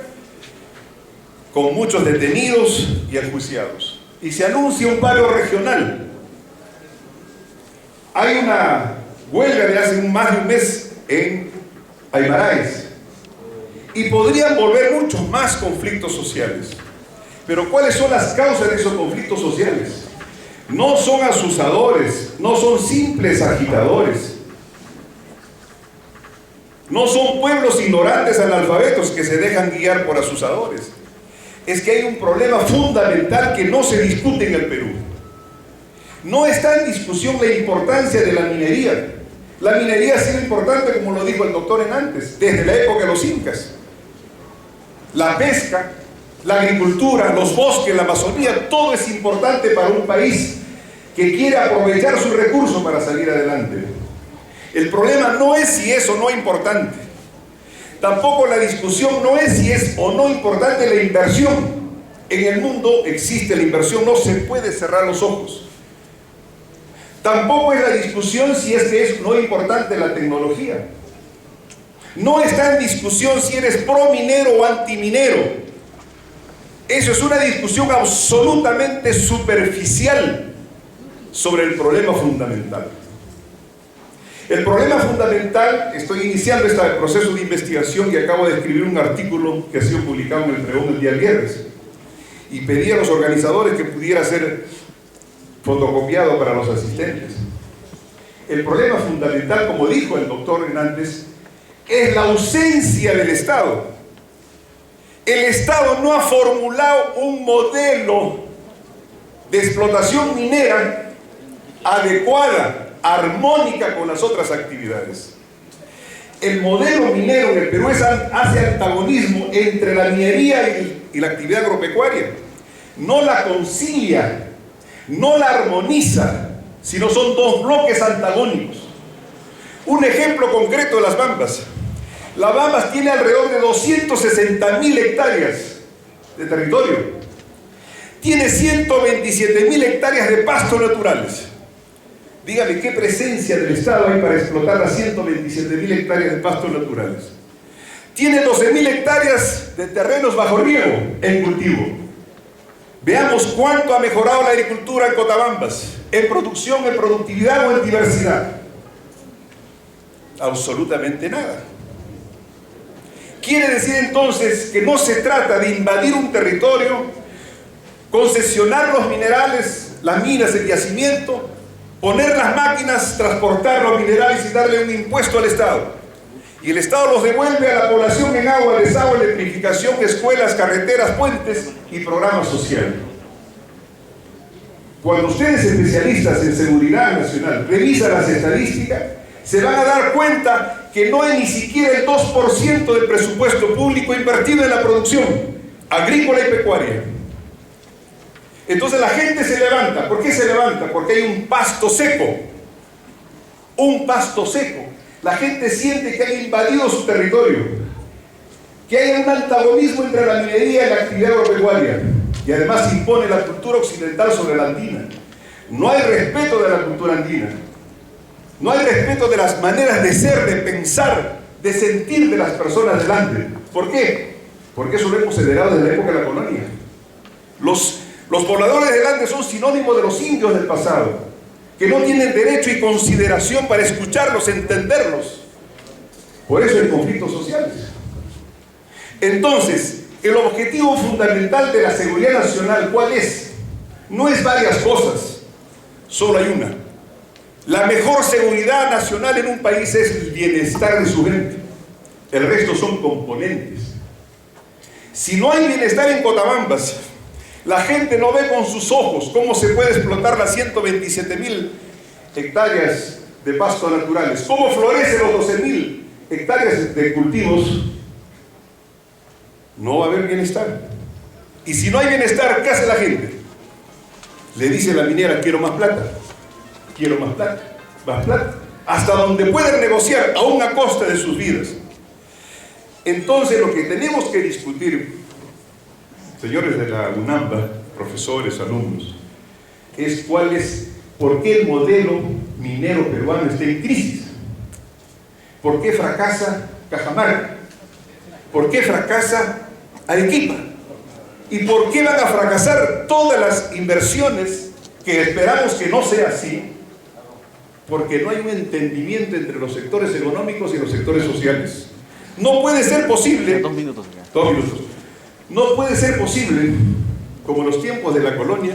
Speaker 6: con muchos detenidos y enjuiciados. Y se anuncia un paro regional. Hay una huelga de hace más de un mes en Aymaraes. Y podrían volver muchos más conflictos sociales. Pero ¿cuáles son las causas de esos conflictos sociales? No son asusadores, no son simples agitadores. No son pueblos ignorantes analfabetos que se dejan guiar por asusadores. Es que hay un problema fundamental que no se discute en el Perú. No está en discusión la importancia de la minería. La minería ha sido importante, como lo dijo el doctor antes, desde la época de los incas. La pesca, la agricultura, los bosques, la Amazonía, todo es importante para un país que quiere aprovechar sus recursos para salir adelante. El problema no es si es o no importante. Tampoco la discusión no es si es o no importante la inversión. En el mundo existe la inversión, no se puede cerrar los ojos. Tampoco es la discusión si es que es no importante la tecnología. No está en discusión si eres pro minero o antiminero. Eso es una discusión absolutamente superficial sobre el problema fundamental. El problema fundamental, estoy iniciando este proceso de investigación y acabo de escribir un artículo que ha sido publicado en el Pregón el día viernes y pedí a los organizadores que pudiera ser fotocopiado para los asistentes. El problema fundamental, como dijo el doctor Hernández, es la ausencia del Estado. El Estado no ha formulado un modelo de explotación minera adecuada, armónica con las otras actividades. El modelo minero en el Perú hace antagonismo entre la minería y la actividad agropecuaria. No la concilia, no la armoniza, sino son 2 bloques antagónicos. Un ejemplo concreto de las Bambas. Las Bambas tiene alrededor de 260.000 hectáreas de territorio. Tiene 127.000 hectáreas de pastos naturales. Dígame, ¿qué presencia del Estado hay para explotar las 127.000 hectáreas de pastos naturales? Tiene 12.000 hectáreas de terrenos bajo riego en cultivo. Veamos cuánto ha mejorado la agricultura en Cotabambas, en producción, en productividad o en diversidad. Absolutamente nada. Quiere decir entonces que no se trata de invadir un territorio, concesionar los minerales, las minas, el yacimiento, poner las máquinas, transportar los minerales y darle un impuesto al Estado. Y el Estado los devuelve a la población en agua, desagüe, electrificación, escuelas, carreteras, puentes y programas sociales. Cuando ustedes, especialistas en seguridad nacional, revisan las estadísticas, se van a dar cuenta que no hay ni siquiera el 2% del presupuesto público invertido en la producción agrícola y pecuaria. Entonces la gente se levanta. ¿Por qué se levanta? Porque hay un pasto seco. Un pasto seco. La gente siente que han invadido su territorio, que hay un antagonismo entre la minería y la actividad agropecuaria, y además impone la cultura occidental sobre la andina. No hay respeto de la cultura andina. No hay respeto de las maneras de ser, de pensar, de sentir de las personas del Ande. ¿Por qué? Porque eso lo hemos heredado desde la época de la colonia. Los pobladores del Ande son sinónimos de los indios del pasado, que no tienen derecho y consideración para escucharlos, entenderlos. Por eso hay conflictos sociales. Entonces, el objetivo fundamental de la seguridad nacional, ¿cuál es? No es varias cosas, solo hay una. La mejor seguridad nacional en un país es el bienestar de su gente. El resto son componentes. Si no hay bienestar en Cotabambas, la gente no ve con sus ojos cómo se puede explotar las 127.000 hectáreas de pastos naturales, cómo florecen los 12.000 hectáreas de cultivos. No va a haber bienestar. Y si no hay bienestar, ¿qué hace la gente? Le dice a la minera: quiero más plata, quiero más plata, más plata, hasta donde pueden negociar, aún a costa de sus vidas. Entonces lo que tenemos que discutir, señores de la UNAMBA, profesores, alumnos, es por qué el modelo minero peruano está en crisis. ¿Por qué fracasa Cajamarca? ¿Por qué fracasa Arequipa? ¿Y por qué van a fracasar todas las inversiones que esperamos que no sea así? Porque no hay un entendimiento entre los sectores económicos y los sectores sociales. No puede ser posible. 2 minutos. 2 minutos. No puede ser posible, como en los tiempos de la colonia,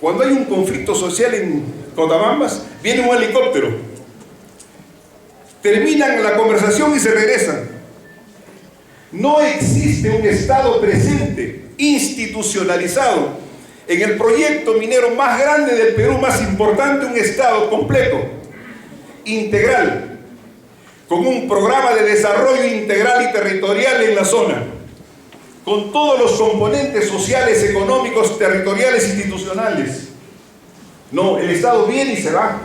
Speaker 6: cuando hay un conflicto social en Cotabambas, viene un helicóptero, terminan la conversación y se regresan. No existe un Estado presente, institucionalizado, en el proyecto minero más grande del Perú, más importante, un Estado completo, integral, con un programa de desarrollo integral y territorial en la zona, con todos los componentes sociales, económicos, territoriales, institucionales. No, el Estado viene y se va,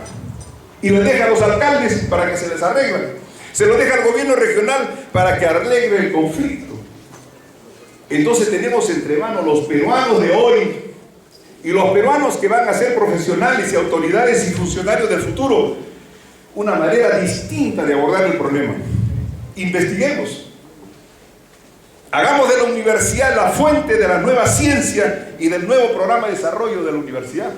Speaker 6: y le deja a los alcaldes para que se les arreglen, se lo deja al gobierno regional para que arregle el conflicto. Entonces tenemos entre manos los peruanos de hoy y los peruanos que van a ser profesionales y autoridades y funcionarios del futuro, una manera distinta de abordar el problema. Investiguemos. Hagamos de la universidad la fuente de la nueva ciencia y del nuevo programa de desarrollo de la universidad.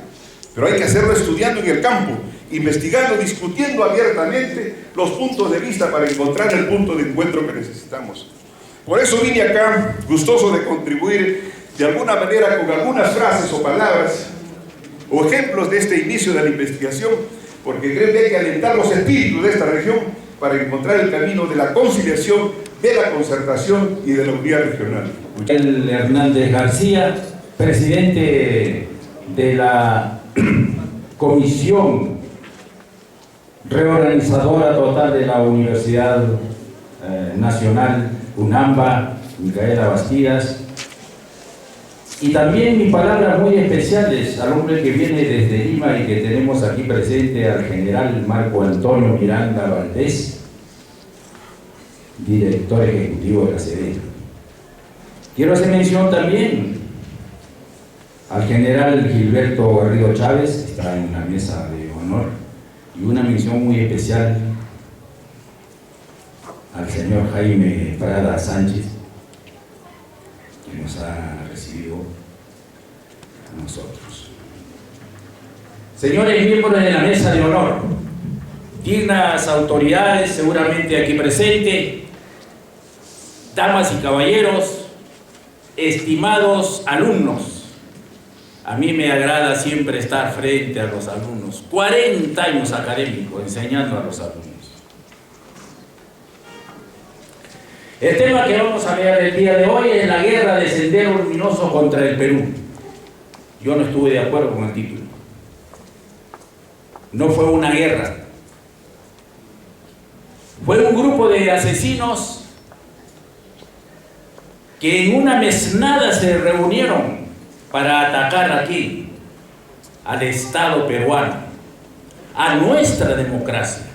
Speaker 6: Pero hay que hacerlo estudiando en el campo, investigando, discutiendo abiertamente los puntos de vista para encontrar el punto de encuentro que necesitamos. Por eso vine acá, gustoso de contribuir de alguna manera con algunas frases o palabras o ejemplos de este inicio de la investigación, porque creo que hay que alentar los espíritus de esta región para encontrar el camino de la conciliación, de la concertación y de la unidad regional.
Speaker 7: El Hernández García, presidente de la Comisión Reorganizadora Total de la Universidad Nacional UNAMBA, Micaela Bastidas. Y también mis palabras muy especiales al hombre que viene desde Lima y que tenemos aquí presente, al general Marco Antonio Miranda Valdés, director ejecutivo de la SEDENA. Quiero hacer mención también al general Gilberto Garrido Chávez, que está en la mesa de honor, y una mención muy especial al señor Jaime Prada Sánchez, que nos ha recibido, señores miembros de la mesa de honor, dignas autoridades seguramente aquí presentes, damas y caballeros, estimados alumnos, a mí me agrada siempre estar frente a los alumnos, 40 años académicos enseñando a los alumnos. El tema que vamos a ver el día de hoy es la guerra de Sendero Luminoso contra el Perú. Yo no estuve de acuerdo con el título. No fue una guerra. Fue un grupo de asesinos que en una mesnada se reunieron para atacar aquí al Estado peruano, a nuestra democracia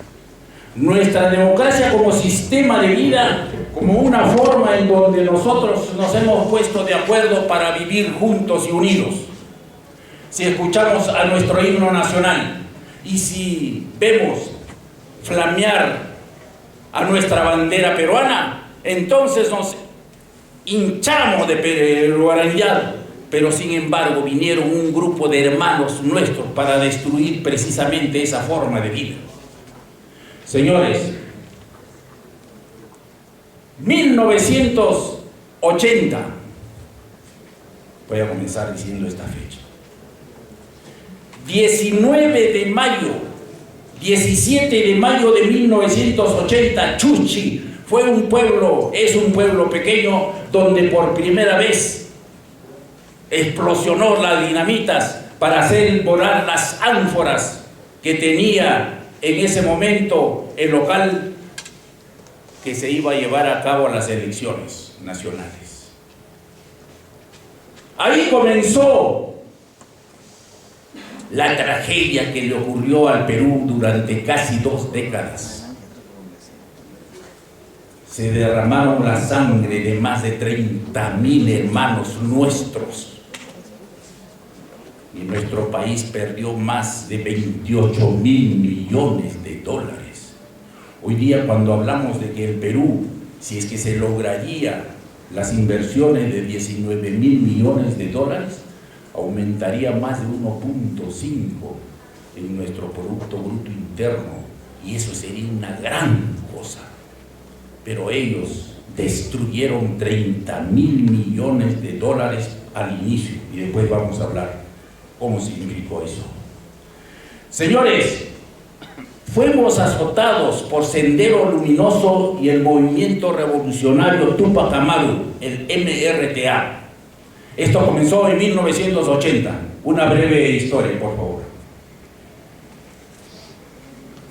Speaker 7: como sistema de vida, como una forma en donde nosotros nos hemos puesto de acuerdo para vivir juntos y unidos. Si escuchamos a nuestro himno nacional y si vemos flamear a nuestra bandera peruana, entonces nos hinchamos de peruanidad. Pero sin embargo vinieron un grupo de hermanos nuestros para destruir precisamente esa forma de vida. Señores, 1980, voy a comenzar diciendo esta fecha, 19 de mayo, 17 de mayo de 1980, Chuchi es un pueblo pequeño donde por primera vez explosionó las dinamitas para hacer volar las ánforas que tenía en ese momento el local que se iba a llevar a cabo las elecciones nacionales. Ahí comenzó la tragedia que le ocurrió al Perú durante casi 2 décadas. Se derramaron la sangre de más de 30.000 hermanos nuestros. Y nuestro país perdió más de 28.000 millones de dólares. Hoy día, cuando hablamos de que el Perú, si es que se lograría las inversiones de 19.000 millones de dólares, aumentaría más de 1.5 en nuestro Producto Bruto Interno, y eso sería una gran cosa. Pero ellos destruyeron 30.000 millones de dólares al inicio, y después vamos a hablar cómo significó eso. Señores, fuimos azotados por Sendero Luminoso y el movimiento revolucionario Tupac Amaru, el MRTA. Esto comenzó en 1980. Una breve historia, por favor.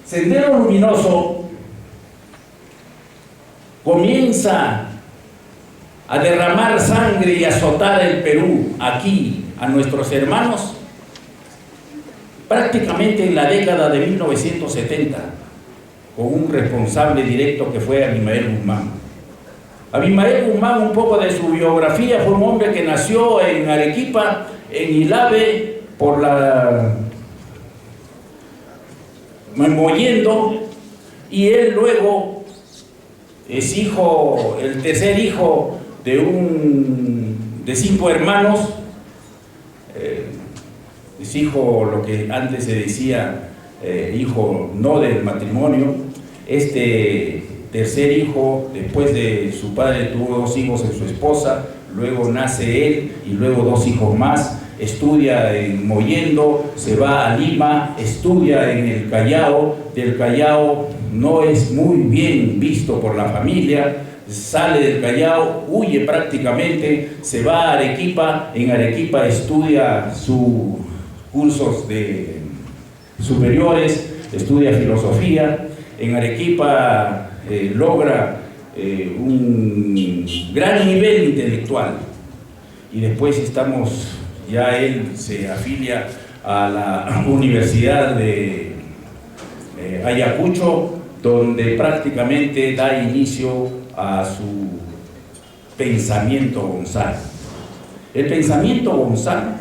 Speaker 7: Sendero Luminoso comienza a derramar sangre y azotar el Perú aquí a nuestros hermanos prácticamente en la década de 1970, con un responsable directo que fue Abimael Guzmán. Abimael Guzmán, un poco de su biografía, fue un hombre que nació en Arequipa, en Ilave, por la Mollendo, y él luego es el tercer hijo de 5 hermanos. Es hijo, lo que antes se decía, hijo no del matrimonio. Este tercer hijo, después de su padre, tuvo 2 hijos en su esposa, luego nace él y luego 2 hijos más. Estudia en Mollendo, se va a Lima, estudia en el Callao. Del Callao no es muy bien visto por la familia, sale del Callao, huye prácticamente, se va a Arequipa. En Arequipa estudia sus cursos superiores, estudia filosofía. En Arequipa logra un gran nivel intelectual, y después él se afilia a la Universidad de Ayacucho, donde prácticamente da inicio a su pensamiento Gonzalo. El pensamiento Gonzalo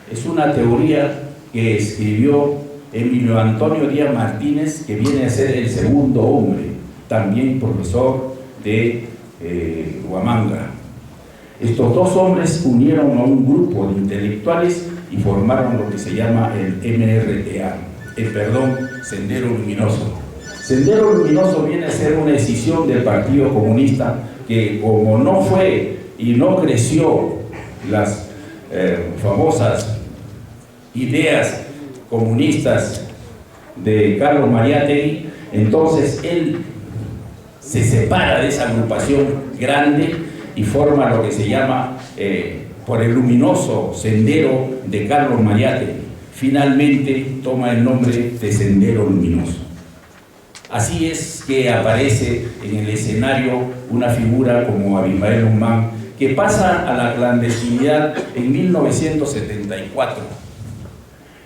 Speaker 7: es una teoría que escribió Emilio Antonio Díaz Martínez, que viene a ser el segundo hombre, también profesor de Huamanga. Estos 2 hombres unieron a un grupo de intelectuales y formaron lo que se llama el MRTA, Sendero Luminoso. Sendero Luminoso viene a ser una decisión del Partido Comunista que, como no fue y no creció las famosas ideas comunistas de Carlos Mariátegui, entonces él se separa de esa agrupación grande y forma lo que se llama por el luminoso sendero de Carlos Mariátegui. Finalmente toma el nombre de Sendero Luminoso. Así es que aparece en el escenario una figura como Abimael Guzmán, que pasa a la clandestinidad en 1974.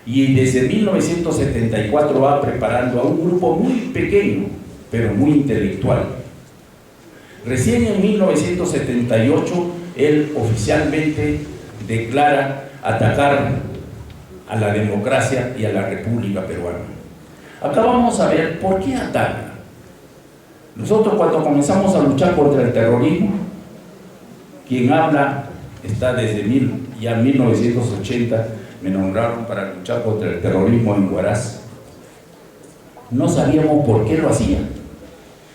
Speaker 7: Y desde 1974 va preparando a un grupo muy pequeño, pero muy intelectual. Recién en 1978, él oficialmente declara atacar a la democracia y a la República Peruana. Acá vamos a ver por qué ataca. Nosotros, cuando comenzamos a luchar contra el terrorismo, quien habla está desde 1980, me nombraron para luchar contra el terrorismo en Huaraz. No sabíamos por qué lo hacían.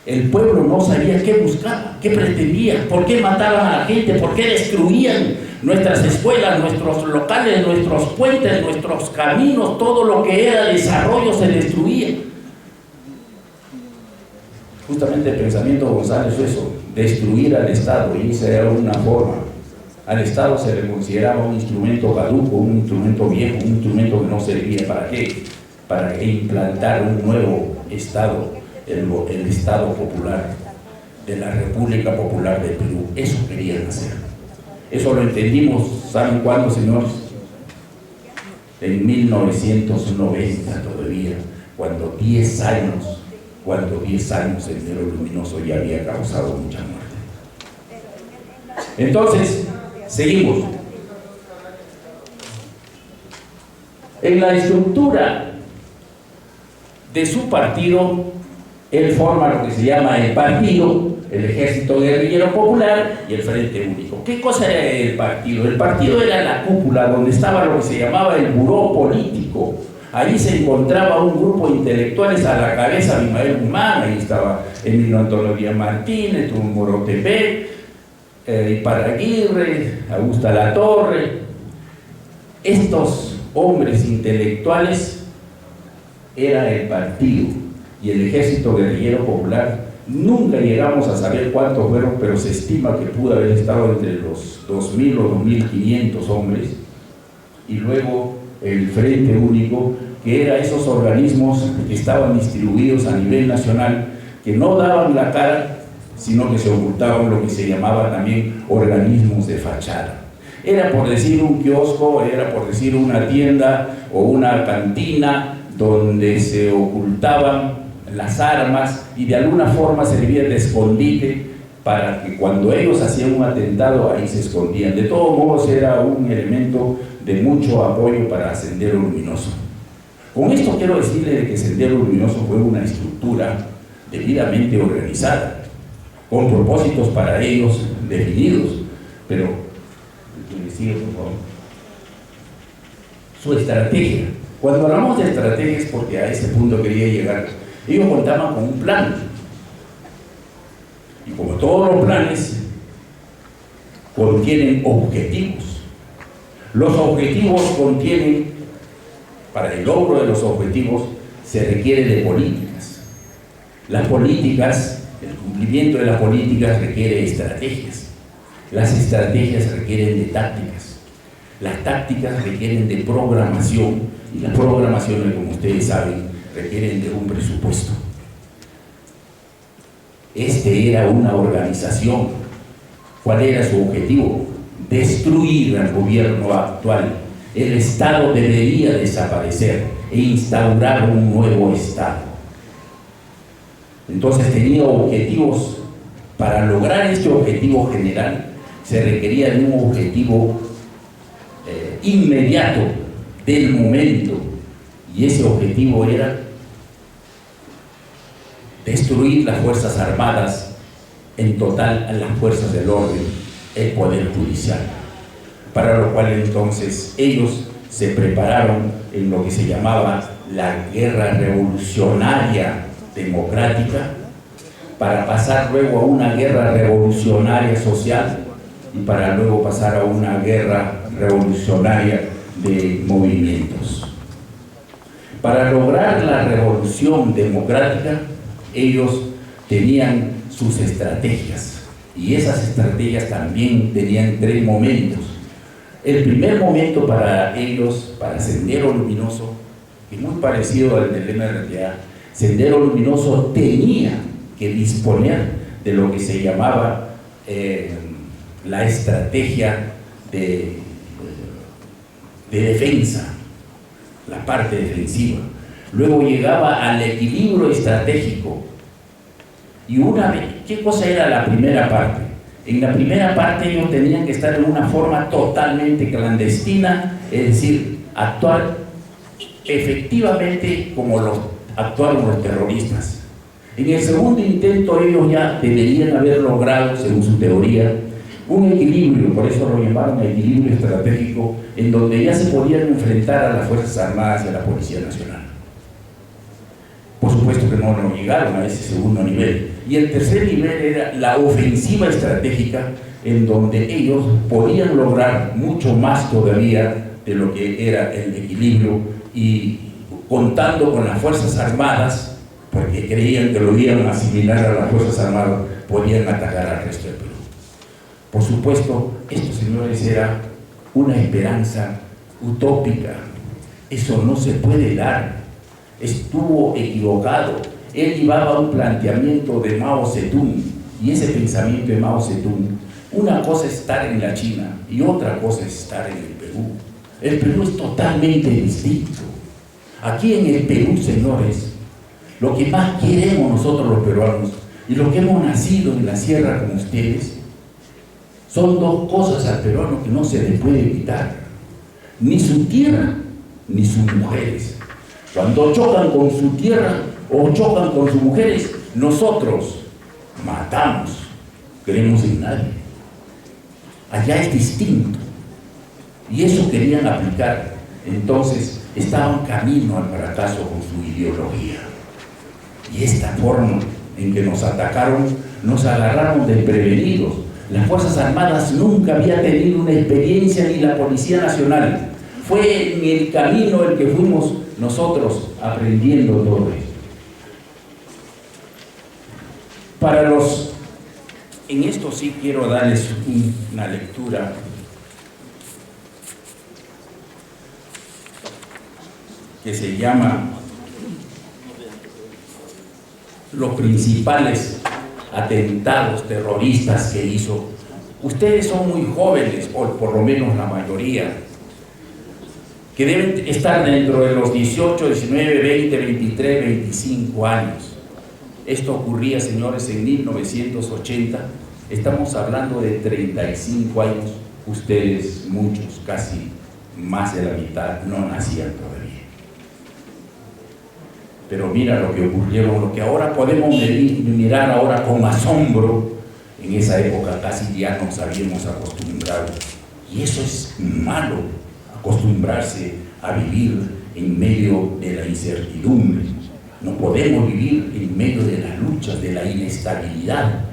Speaker 7: El pueblo no sabía qué buscaba, qué pretendía, por qué mataban a la gente, por qué destruían nuestras escuelas, nuestros locales, nuestros puentes, nuestros caminos, todo lo que era desarrollo se destruía. Justamente el pensamiento González fue eso, destruir al Estado, y esa era una forma. Al Estado se le consideraba un instrumento caduco, un instrumento viejo, un instrumento que no servía para qué, para implantar un nuevo Estado, el Estado popular de la República Popular del Perú. Eso querían hacer. Eso lo entendimos, ¿saben cuándo, señores? En 1990 todavía, cuando 10 años Sendero Luminoso ya había causado mucha muerte. Entonces, seguimos. En la estructura de su partido, él forma lo que se llama el partido, el Ejército Guerrillero Popular y el Frente Único. ¿Qué cosa era el partido? El partido era la cúpula donde estaba lo que se llamaba el buró político. Ahí se encontraba un grupo de intelectuales a la cabeza de Abimael Guzmán, ahí estaba Emilio Antonio Díaz Martínez, Morotepec, Iparraguirre, Augusta Latorre. Estos hombres intelectuales eran el partido, y el Ejército Guerrillero Popular nunca llegamos a saber cuántos fueron, pero se estima que pudo haber estado entre los 2.000 o 2.500 hombres. Y luego el Frente Único, que eran esos organismos que estaban distribuidos a nivel nacional, que no daban la cara, sino que se ocultaban, lo que se llamaba también organismos de fachada. Era por decir un kiosco, era por decir una tienda o una cantina donde se ocultaban las armas y de alguna forma servía de escondite para que cuando ellos hacían un atentado ahí se escondían. De todos modos era un elemento de mucho apoyo para Sendero Luminoso. Con esto quiero decirle que Sendero Luminoso fue una estructura debidamente organizada, con propósitos para ellos definidos, pero sigue, por favor. Su estrategia. Cuando hablamos de estrategias, porque a ese punto quería llegar, ellos contaban con un plan. Y como todos los planes, contienen objetivos. Los objetivos contienen, para el logro de los objetivos, se requiere de políticas. Las políticas, el cumplimiento de las políticas requiere estrategias. Las estrategias requieren de tácticas. Las tácticas requieren de programación, y las programaciones, como ustedes saben, requieren de un presupuesto. Este era una organización. ¿Cuál era su objetivo? Destruir al gobierno actual. El Estado debería desaparecer e instaurar un nuevo Estado. Entonces tenía objetivos. Para lograr este objetivo general se requería de un objetivo inmediato del momento, y ese objetivo era destruir las Fuerzas Armadas, en total a las fuerzas del orden, el Poder Judicial, para lo cual entonces ellos se prepararon en lo que se llamaba la guerra revolucionaria democrática, para pasar luego a una guerra revolucionaria social y para luego pasar a una guerra revolucionaria de movimientos. Para lograr la revolución democrática, ellos tenían sus estrategias, y esas estrategias también tenían 3 momentos. El primer momento para ellos, para Sendero Luminoso, que es muy parecido al del MRTA, Sendero Luminoso tenía que disponer de lo que se llamaba la estrategia de defensa, la parte defensiva. Luego llegaba al equilibrio estratégico. Y una vez, ¿qué cosa era la primera parte? En la primera parte ellos tenían que estar en una forma totalmente clandestina, es decir, actuar efectivamente como actuaron los terroristas. En el segundo intento ellos ya deberían haber logrado, según su teoría, un equilibrio, por eso lo llamaron equilibrio estratégico, en donde ya se podían enfrentar a las Fuerzas Armadas y a la Policía Nacional. Por supuesto que no llegaron a ese segundo nivel. Y el tercer nivel era la ofensiva estratégica, en donde ellos podían lograr mucho más todavía de lo que era el equilibrio, y contando con las Fuerzas Armadas, porque creían que lo iban a asimilar a las Fuerzas Armadas, podían atacar al resto del Perú. Por supuesto, esto, señores, era una esperanza utópica. Eso no se puede dar. Estuvo equivocado. Él llevaba un planteamiento de Mao Zedong, y ese pensamiento de Mao Zedong, una cosa es estar en la China y otra cosa es estar en el Perú. El Perú es totalmente distinto. Aquí en el Perú, señores, lo que más queremos nosotros los peruanos, y lo que hemos nacido en la sierra con ustedes, son 2 cosas al peruano que no se le puede quitar: ni su tierra, ni sus mujeres. Cuando chocan con su tierra o chocan con sus mujeres, nosotros matamos, creemos en nadie. Allá es distinto, y eso querían aplicar. Entonces estaban camino al fracaso con su ideología, y esta forma en que nos atacaron, nos agarraron desprevenidos. Las Fuerzas Armadas nunca había tenido una experiencia, ni la Policía Nacional. Fue en el camino el que fuimos nosotros aprendiendo todo esto. En esto sí quiero darles una lectura que se llama Los principales atentados terroristas que hizo. Ustedes son muy jóvenes, o por lo menos la mayoría, que deben estar dentro de los 18, 19, 20, 23, 25 años. Esto ocurría, señores, en 1980. Estamos hablando de 35 años. Ustedes, muchos, casi más de la mitad, no nacían todavía. Pero mira lo que ocurrieron, lo que ahora podemos mirar ahora con asombro. En esa época casi ya nos habíamos acostumbrado. Y eso es malo, acostumbrarse a vivir en medio de la incertidumbre. No podemos vivir en medio de las luchas, de la inestabilidad.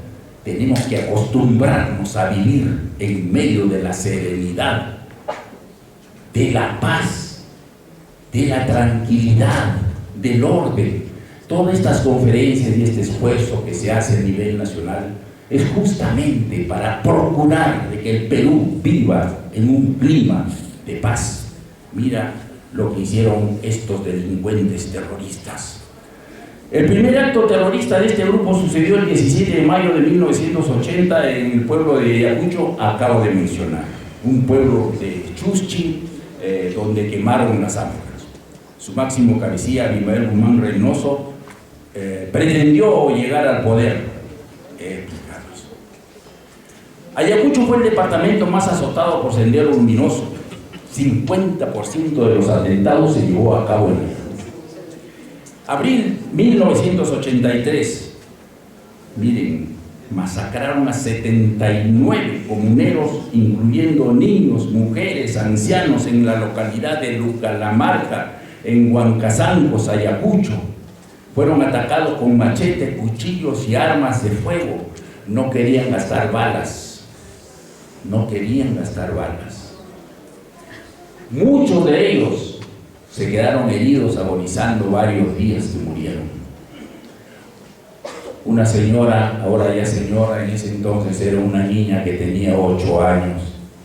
Speaker 7: Tenemos que acostumbrarnos a vivir en medio de la serenidad, de la paz, de la tranquilidad, del orden. Todas estas conferencias y este esfuerzo que se hace a nivel nacional es justamente para procurar de que el Perú viva en un clima de paz. Mira lo que hicieron estos delincuentes terroristas. El primer acto terrorista de este grupo sucedió el 17 de mayo de 1980 en el pueblo de Ayacucho, acabo de mencionar, un pueblo de Chuschi, donde quemaron las ánforas. Su máximo cabecilla, Abimael Guzmán Reynoso, pretendió llegar al poder. Ayacucho fue el departamento más azotado por Sendero Luminoso. 50% de los atentados se llevó a cabo en él. Abril 1983, miren masacraron a 79 comuneros, incluyendo niños, mujeres, ancianos, en la localidad de Lucalamarca, en Huancasanco, Ayacucho. Fueron atacados con machetes, cuchillos y armas de fuego. No querían gastar balas. No querían gastar balas. Muchos de ellos se quedaron heridos, agonizando varios días que murieron. Una señora, ahora ya señora, en ese entonces era una niña que tenía 8 años,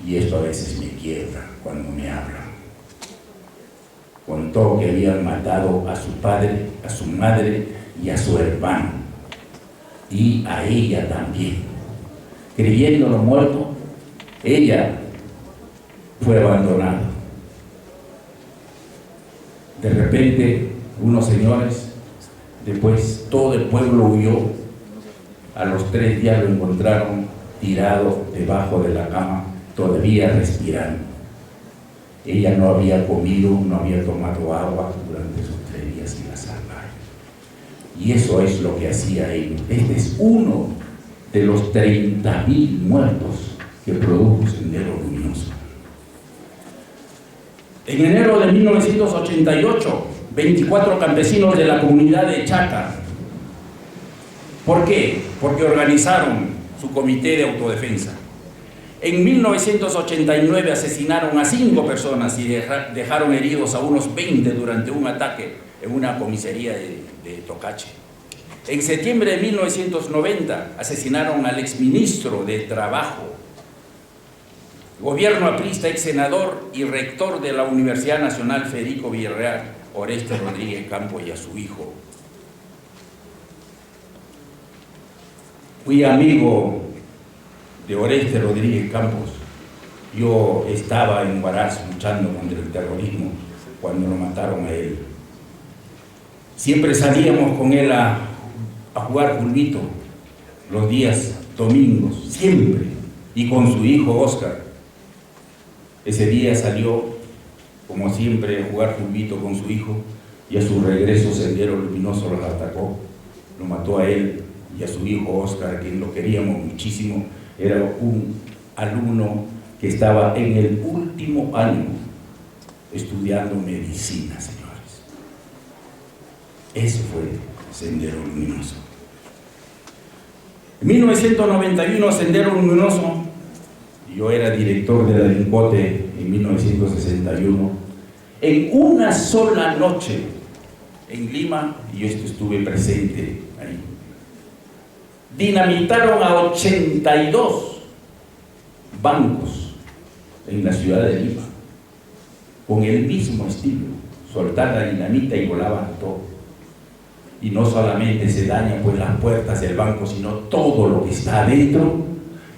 Speaker 7: y esto a veces me quiebra cuando me hablan. Contó que habían matado a su padre, a su madre y a su hermano, y a ella también. Creyéndolo muerto, ella fue abandonada. De repente, unos señores, después todo el pueblo huyó. A los 3 días lo encontraron tirado debajo de la cama, todavía respirando. Ella no había comido, no había tomado agua durante esos 3 días y la salvaron. Y eso es lo que hacía ellos. Este es uno de los 30.000 muertos que produjo Sendero Luminoso. En enero de 1988, 24 campesinos de la comunidad de Chaca. ¿Por qué? Porque organizaron su comité de autodefensa. En 1989 asesinaron a 5 personas y dejaron heridos a unos 20 durante un ataque en una comisaría de Tocache. En septiembre de 1990 asesinaron al exministro de Trabajo, gobierno aprista, ex senador y rector de la Universidad Nacional Federico Villarreal, Oreste Rodríguez Campos, y a su hijo. Fui amigo de Oreste Rodríguez Campos. Yo estaba en Huaraz luchando contra el terrorismo cuando lo mataron a él. Siempre salíamos con él a jugar fulbito los días domingos, siempre, y con su hijo Oscar. Ese día salió, como siempre, a jugar fulbito con su hijo, y a su regreso Sendero Luminoso los atacó, lo mató a él y a su hijo Oscar, a quien lo queríamos muchísimo. Era un alumno que estaba en el último año estudiando medicina, señores. Ese fue Sendero Luminoso. En 1991, Sendero Luminoso, yo era director de la DINCOTE en 1961, en una sola noche en Lima, y yo estuve presente ahí, dinamitaron a 82 bancos en la ciudad de Lima, con el mismo estilo: soltar la dinamita y volaban todo. Y no solamente se dañan pues las puertas del banco, sino todo lo que está adentro,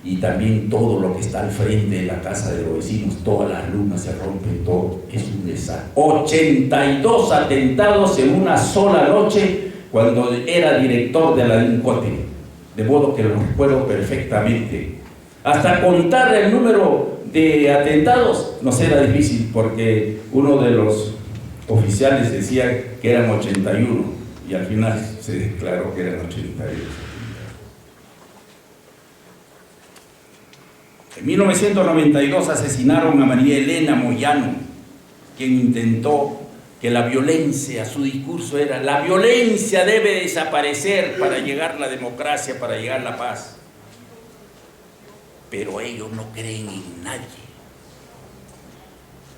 Speaker 7: y también todo lo que está al frente de la casa de los vecinos. Todas las lunas se rompen, todo. Es un desastre. 82 atentados en una sola noche cuando era director de la DINCOTE, de modo que lo recuerdo perfectamente. Hasta contar el número de atentados nos era difícil, porque uno de los oficiales decía que eran 81 y al final se declaró que eran 82. En 1992 asesinaron a María Elena Moyano, quien intentó que la violencia, su discurso era: la violencia debe desaparecer para llegar la democracia, para llegar la paz. Pero ellos no creen en nadie.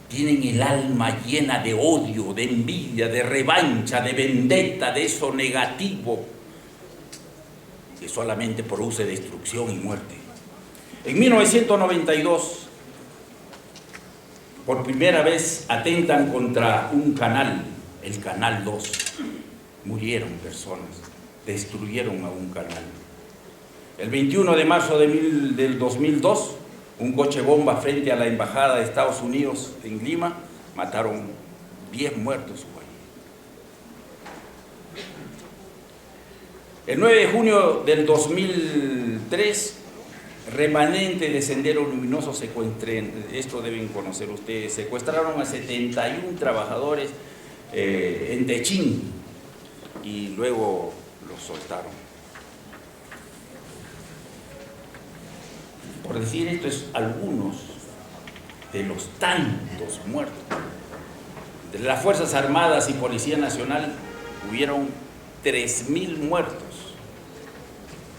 Speaker 7: Tienen el alma llena de odio, de envidia, de revancha, de vendetta, de eso negativo que solamente produce destrucción y muerte. En 1992, por primera vez atentan contra un canal, el Canal 2. Murieron personas, destruyeron a un canal. El 21 de marzo del 2002, un coche bomba frente a la Embajada de Estados Unidos en Lima, mataron 10 muertos. El 9 de junio del 2003, remanente de Sendero Luminoso esto deben conocer ustedes, secuestraron a 71 trabajadores en Techín y luego los soltaron. por decir esto, es algunos de los tantos muertos. De las Fuerzas Armadas y Policía Nacional hubieron 3.000 muertos.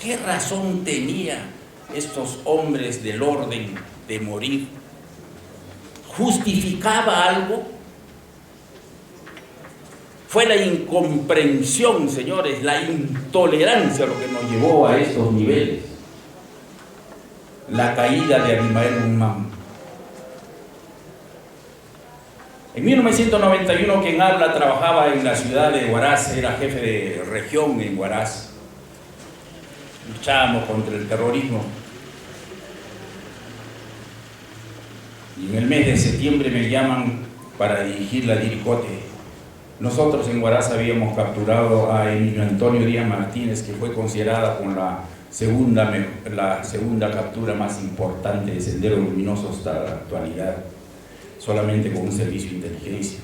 Speaker 7: ¿Qué razón tenía estos hombres del orden de morir? ¿Justificaba algo? Fue la incomprensión, señores, la intolerancia lo que nos llevó a estos niveles. La caída de Abimael Guzmán. En 1991, quien habla trabajaba en la ciudad de Huaraz, era jefe de región en Huaraz. Luchábamos contra el terrorismo. Y en el mes de septiembre me llaman para dirigir la Diricote. Nosotros en Huaraz habíamos capturado a Emilio Antonio Díaz Martínez, que fue considerada como la segunda captura más importante de Sendero Luminoso hasta la actualidad, solamente con un servicio de inteligencia.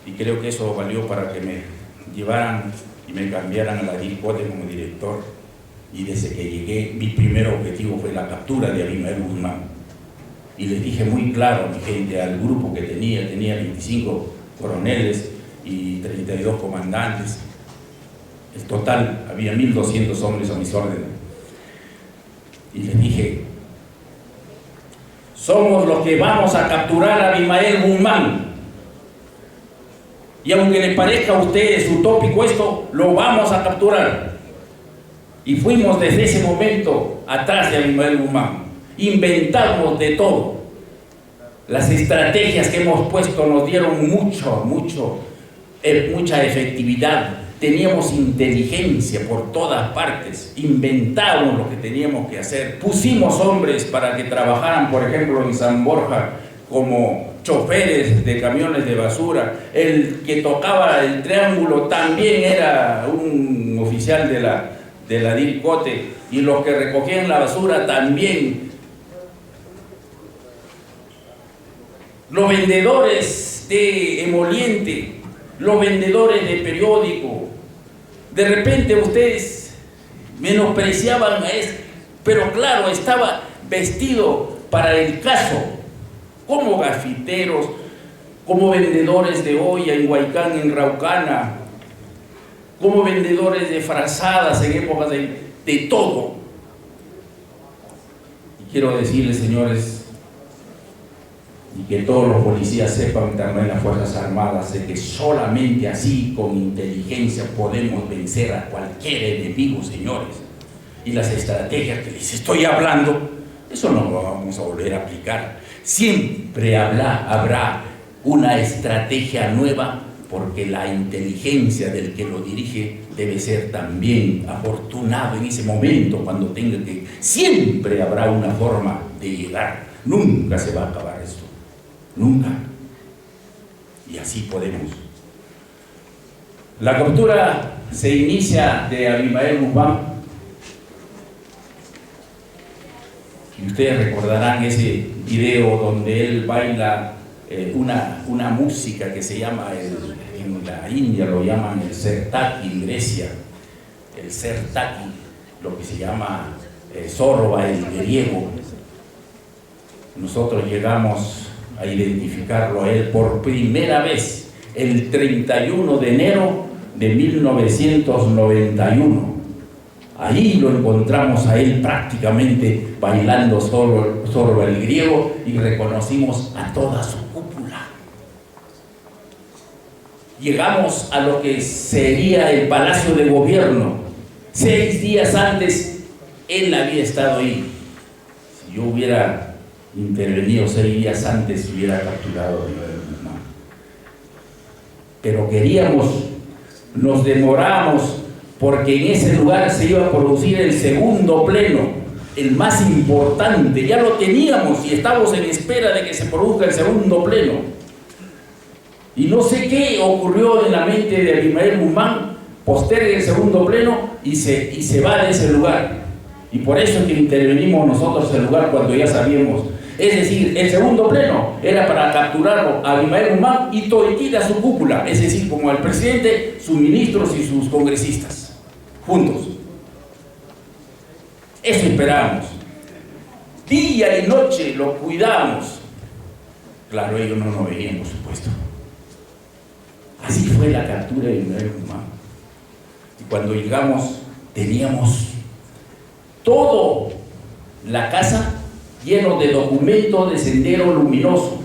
Speaker 7: Y creo que eso valió para que me llevaran y me cambiaran a la Diricote como director. Y desde que llegué, mi primer objetivo fue la captura de Abimael Guzmán. Y les dije muy claro a mi gente, al grupo que tenía 25 coroneles y 32 comandantes. En total había 1.200 hombres a mis órdenes. Y les dije, somos los que vamos a capturar a Abimael Guzmán. Y aunque les parezca a ustedes utópico esto, lo vamos a capturar. Y fuimos desde ese momento atrás de Abimael Guzmán. Inventamos de todo. Las estrategias que hemos puesto nos dieron mucha efectividad. Teníamos inteligencia por todas partes. Inventamos lo que teníamos que hacer. Pusimos hombres para que trabajaran, por ejemplo, en San Borja como choferes de camiones de basura. El que tocaba el triángulo también era un oficial de la Diricote, y los que recogían la basura también. Los vendedores de emoliente, los vendedores de periódico, de repente ustedes menospreciaban a este, pero claro, estaba vestido para el caso, como gafiteros, como vendedores de olla en Huaycán, en Raucana, como vendedores de frazadas en épocas de todo. Y quiero decirles, señores, y que todos los policías sepan, también las Fuerzas Armadas, de que solamente así, con inteligencia, podemos vencer a cualquier enemigo, señores. Y las estrategias que les estoy hablando, eso no lo vamos a volver a aplicar. Siempre habrá una estrategia nueva, porque la inteligencia del que lo dirige debe ser también afortunado en ese momento, cuando tenga que... Siempre habrá una forma de llegar. Nunca se va a acabar esto. Nunca. Y así podemos. La captura se inicia de Abimael Guzmán. Y ustedes recordarán ese video donde él baila una música que se llama, en la India lo llaman el Sertaki, en Grecia, el Sertaki, lo que se llama Zorba, el griego. Nosotros llegamos a identificarlo a él por primera vez el 31 de enero de 1991. Ahí lo encontramos a él prácticamente bailando Zorba el griego, y reconocimos a toda su cúpula. Llegamos a lo que sería el Palacio de Gobierno. 6 días antes él había estado ahí. Si yo hubiera intervenido 6 días antes, hubiera capturado a Abimael Guzmán. Pero nos demoramos, porque en ese lugar se iba a producir el segundo pleno, el más importante. Ya lo teníamos y estábamos en espera de que se produzca el segundo pleno. Y no sé qué ocurrió en la mente de Abimael Guzmán, posterga el segundo pleno y se va de ese lugar. Y por eso es que intervenimos nosotros en el lugar cuando ya sabíamos. Es decir, el segundo pleno era para capturarlo a Abimael Guzmán y toditita su cúpula, es decir, como al presidente, sus ministros y sus congresistas, juntos. Eso esperábamos. día y noche lo cuidamos. Claro, ellos no nos veían, por supuesto. Así fue la captura de Ibrael Guzmán. Y cuando llegamos, teníamos toda la casa lleno de documentos de Sendero Luminoso.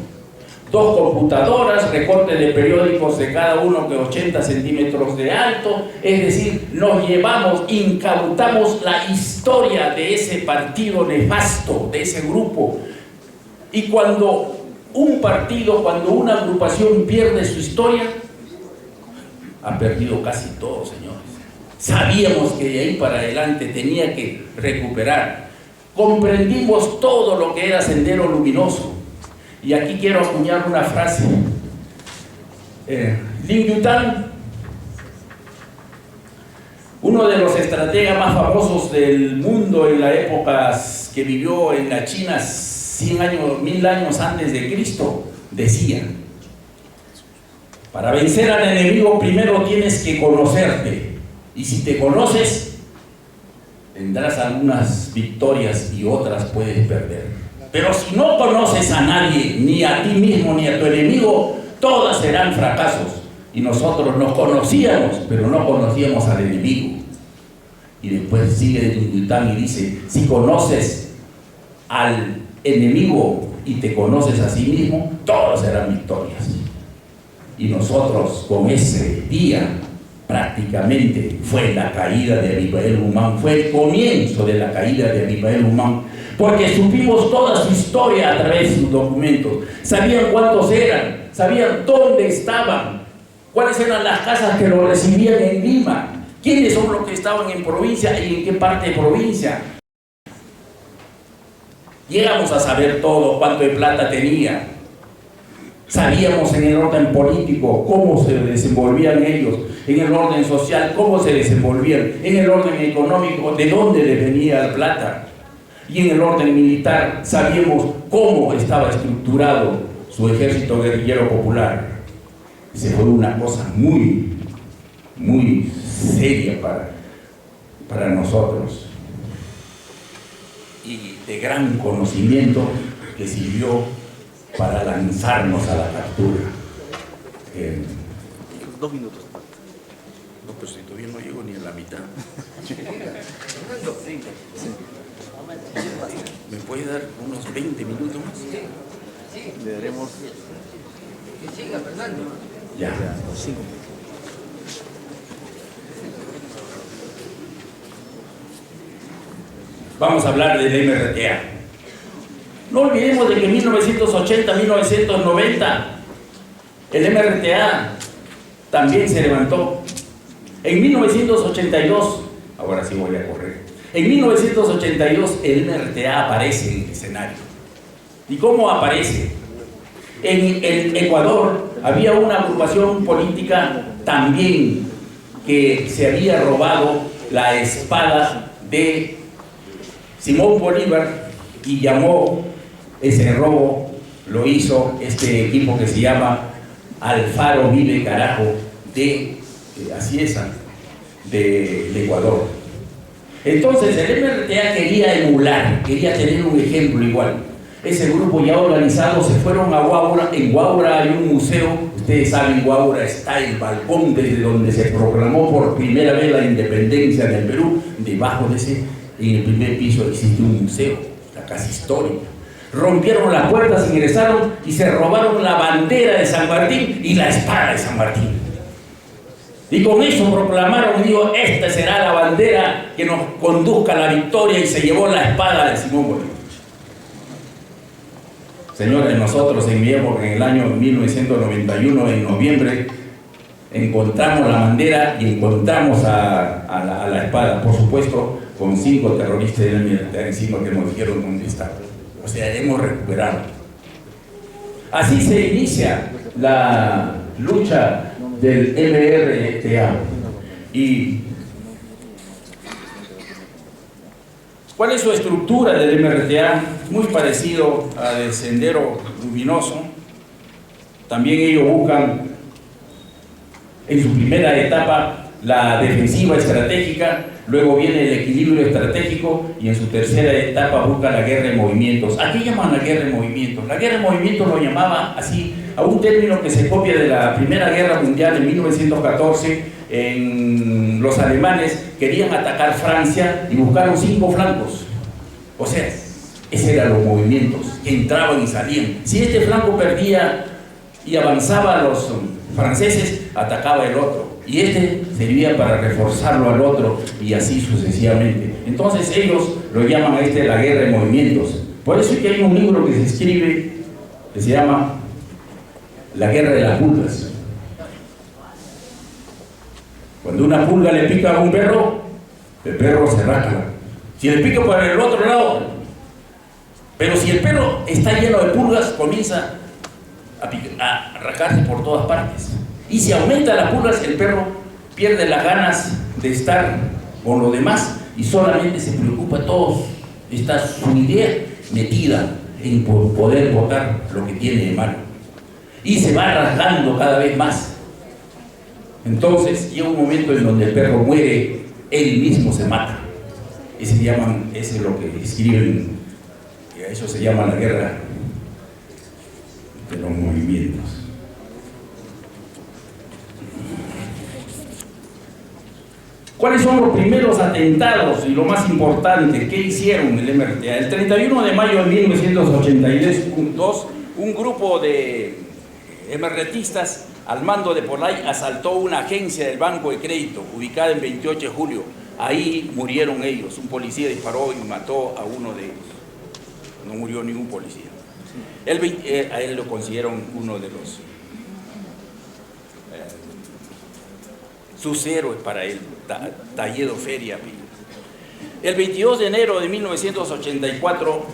Speaker 7: 2 computadoras, recortes de periódicos de cada uno que 80 centímetros de alto. Es decir, nos llevamos, incautamos la historia de ese partido nefasto, de ese grupo. Y cuando un partido, cuando una agrupación pierde su historia, ha perdido casi todo, señores. Sabíamos que de ahí para adelante tenía que recuperar. Comprendimos todo lo que era Sendero Luminoso. Y aquí quiero acuñar una frase. Lin Yutang, uno de los estrategas más famosos del mundo en la época que vivió en la China 100 años, 1000 años antes de Cristo, decía: para vencer al enemigo primero tienes que conocerte, y si te conoces tendrás algunas victorias y otras puedes perder. Pero si no conoces a nadie, ni a ti mismo ni a tu enemigo, todas serán fracasos. Y nosotros nos conocíamos, pero no conocíamos al enemigo. Y después sigue Lin Yutang y dice: si conoces al enemigo y te conoces a sí mismo, todas serán victorias. Y nosotros con ese día prácticamente fue la caída de Abimael Guzmán, fue el comienzo de la caída de Abimael Guzmán, porque supimos toda su historia a través de sus documentos. Sabían cuántos eran, sabían dónde estaban, cuáles eran las casas que lo recibían en Lima, quiénes son los que estaban en provincia y en qué parte de provincia. Llegamos a saber todo, cuánto de plata tenía. Sabíamos en el orden político cómo se desenvolvían ellos, en el orden social cómo se desenvolvían, en el orden económico de dónde les venía la plata, y en el orden militar sabíamos cómo estaba estructurado su ejército guerrillero popular. Se fue una cosa muy, muy seria para nosotros, y de gran conocimiento que sirvió para lanzarnos a la captura.
Speaker 8: 2 minutos.
Speaker 7: No, pero si todavía no llego ni a la mitad. ¿Me puede dar unos 20 minutos más?
Speaker 8: Sí. Le daremos.
Speaker 1: Que siga, Fernando.
Speaker 7: Ya.
Speaker 8: 5 minutos.
Speaker 7: Vamos a hablar del MRTA. No olvidemos de que en 1980, 1990, el MRTA también se levantó. En 1982, ahora sí voy a correr, en 1982 el MRTA aparece en el escenario. ¿Y cómo aparece? En el Ecuador había una agrupación política también que se había robado la espada de Simón Bolívar y llamó ese robo, lo hizo este equipo que se llama Alfaro Vive Carajo de Aciesa, del Ecuador. Entonces el MRTA quería emular, quería tener un ejemplo igual. Ese grupo ya organizado se fueron a Huaura. En Huaura hay un museo, ustedes saben, Huaura está el balcón desde donde se proclamó por primera vez la independencia del Perú. Debajo de ese, en el primer piso, existe un museo, la casa histórica. Rompieron las puertas, ingresaron y se robaron la bandera de San Martín y la espada de San Martín. Y con eso proclamaron, digo, esta será la bandera que nos conduzca a la victoria, y se llevó la espada de Simón Bolívar. Señores, nosotros en mi época, en el año 1991, en noviembre, encontramos la bandera y encontramos a la espada, por supuesto, con 5 terroristas del MRTA encima que nos dijeron dónde está. O sea, hemos recuperado. Así se inicia la lucha del MRTA. ¿Y cuál es su estructura del MRTA? Muy parecido a del Sendero Luminoso. También ellos buscan en su primera etapa la defensiva estratégica, luego viene el equilibrio estratégico y en su tercera etapa busca la guerra de movimientos. ¿A qué llaman la guerra de movimientos? La guerra de movimientos lo llamaba así a un término que se copia de la Primera Guerra Mundial en 1914. Los alemanes querían atacar Francia y buscaron 5 flancos. O sea, esos eran los movimientos, entraban y salían. Si este flanco perdía y avanzaba a los franceses, atacaba el otro. Y este servía para reforzarlo al otro y así sucesivamente. Entonces ellos lo llaman a la guerra de movimientos. Por eso es que hay un libro que se escribe que se llama La guerra de las pulgas. Cuando una pulga le pica a un perro, el perro se rasca. Si le pica por el otro lado, pero si el perro está lleno de pulgas, comienza a rascarse por todas partes. Y si aumenta las pulgas, el perro pierde las ganas de estar con los demás y solamente se preocupa todos. Está su idea metida en poder botar lo que tiene de malo. Y se va rasgando cada vez más. Entonces llega un momento en donde el perro muere, él mismo se mata. Ese es lo que escriben, y a eso se llama la guerra de los movimientos. ¿Cuáles son los primeros atentados y lo más importante? ¿Qué hicieron el MRTA? El 31 de mayo de 1982, un grupo de MRTistas al mando de Polay asaltó una agencia del Banco de Crédito ubicada en 28 de julio. Ahí murieron ellos. Un policía disparó y mató a uno de ellos. No murió ningún policía. A él lo consideran uno de los sus héroes para él, Talledo Feria. El 22 de enero de 1984,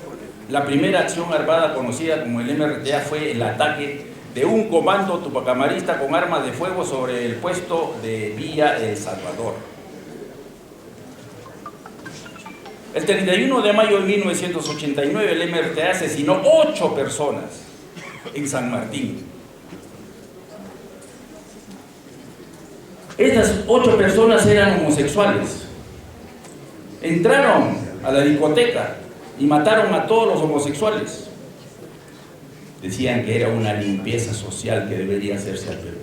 Speaker 7: la primera acción armada conocida como el MRTA fue el ataque de un comando tupacamarista con armas de fuego sobre el puesto de Villa El Salvador. El 31 de mayo de 1989, el MRTA asesinó 8 personas en San Martín. Estas 8 personas eran homosexuales. Entraron a la discoteca y mataron a todos los homosexuales. Decían que era una limpieza social que debería hacerse al Perú.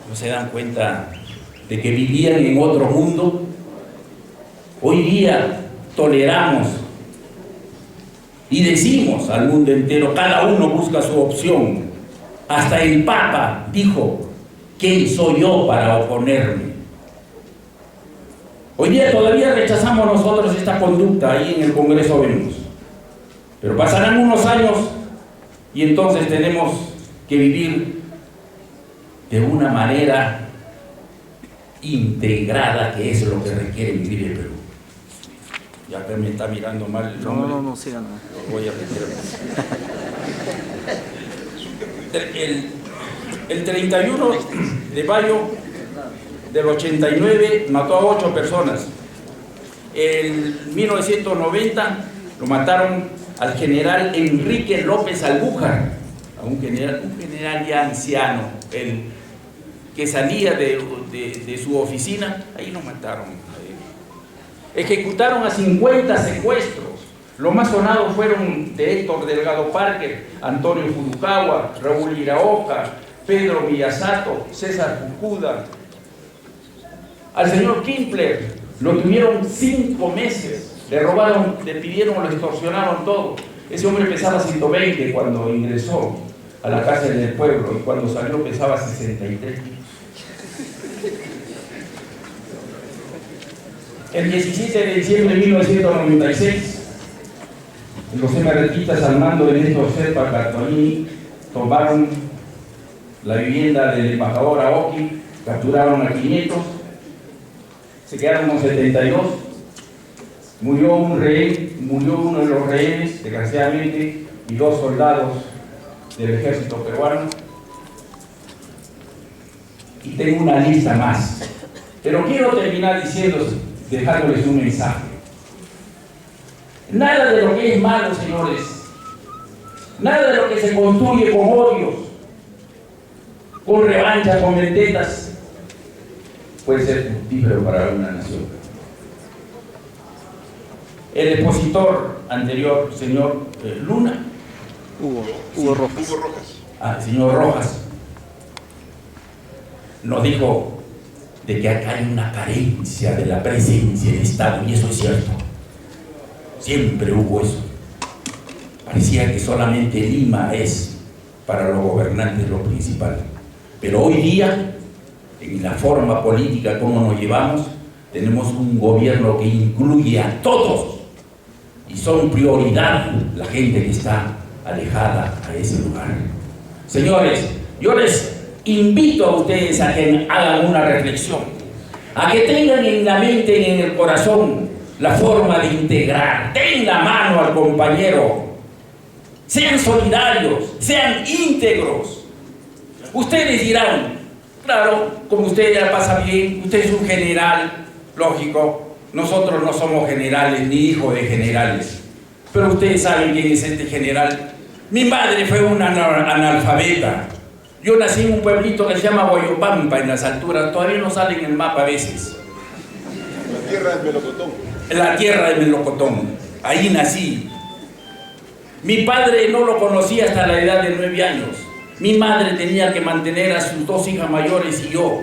Speaker 7: ¿No se dan cuenta de que vivían en otro mundo? Hoy día toleramos y decimos al mundo entero, cada uno busca su opción. Hasta el Papa dijo, ¿quién soy yo para oponerme? Hoy día todavía rechazamos nosotros esta conducta, ahí en el Congreso vemos. Pero pasarán unos años y entonces tenemos que vivir de una manera integrada, que es lo que requiere vivir el Perú. Ya que me está mirando mal el hombre.
Speaker 8: No, sigan.
Speaker 7: Lo voy a retirar. El 31 de mayo del 89 mató a 8 personas. En 1990 lo mataron al general Enrique López Albújar, a un general ya anciano, el que salía de su oficina, ahí lo mataron. Ejecutaron a 50 secuestros. Los más sonados fueron de Héctor Delgado Parker, Antonio Furukawa, Raúl Iraoka, Pedro Villasato, César Cucuda. Al señor Kimpler lo tuvieron 5 meses. Le robaron, le pidieron, lo extorsionaron todo. Ese hombre pesaba 120 cuando ingresó a la cárcel del pueblo y cuando salió pesaba 63. El 17 de diciembre de 1996, los MRTistas al mando de Néstor Serpa Cartolini tomaron la vivienda del embajador Aoki, capturaron a 500, se quedaron con 72. Murió un rehén, murió uno de los rehenes, desgraciadamente, y 2 soldados del ejército peruano. Y tengo una lista más. Pero quiero terminar dejándoles un mensaje. Nada de lo que es malo, señores, nada de lo que se construye con odios, con revancha, con vendetas, puede ser fructífero para una nación. El expositor anterior, señor Luna.
Speaker 8: Hugo Rojas.
Speaker 7: El señor Rojas nos dijo de que acá hay una carencia de la presencia del Estado, y eso es cierto. Siempre hubo eso. Parecía que solamente Lima es para los gobernantes lo principal. Pero hoy día, en la forma política como nos llevamos, tenemos un gobierno que incluye a todos y son prioridad la gente que está alejada a ese lugar. Señores, yo les invito a ustedes a que hagan una reflexión, a que tengan en la mente y en el corazón la forma de integrar. Den la mano al compañero, sean solidarios, sean íntegros. Ustedes dirán, claro, como usted ya pasa bien, usted es un general, lógico, nosotros no somos generales ni hijos de generales, pero ustedes saben quién es este general. Mi madre fue una analfabeta. Yo nací en un pueblito que se llama Guayopampa, en las alturas, todavía no sale en el mapa a veces.
Speaker 6: La tierra de Melocotón.
Speaker 7: La tierra de Melocotón, ahí nací. Mi padre no lo conocía hasta la edad de 9 años. Mi madre tenía que mantener a sus 2 hijas mayores y yo,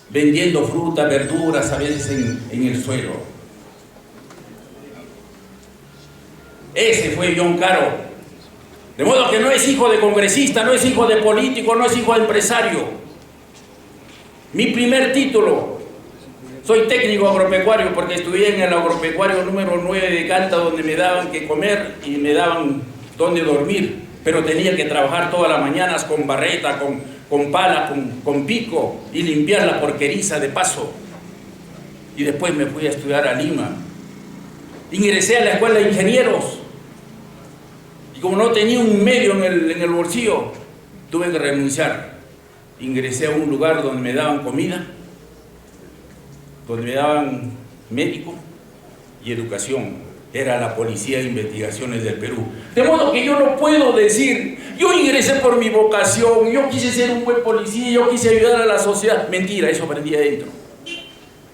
Speaker 7: vendiendo fruta, verduras, a veces en el suelo. Ese fue John Caro. De modo que no es hijo de congresista, no es hijo de político, no es hijo de empresario. Mi primer título, soy técnico agropecuario porque estudié en el agropecuario número 9 de Canta, donde me daban que comer y me daban donde dormir, pero tenía que trabajar todas las mañanas con barreta, con pala, con pico y limpiar la porqueriza de paso. Y después me fui a estudiar a Lima. Ingresé a la escuela de ingenieros. Y como no tenía un medio en el bolsillo, tuve que renunciar. Ingresé a un lugar donde me daban comida, donde me daban médico y educación. Era la Policía de Investigaciones del Perú. De modo que yo no puedo decir, yo ingresé por mi vocación, yo quise ser un buen policía, yo quise ayudar a la sociedad. Mentira, eso aprendí adentro.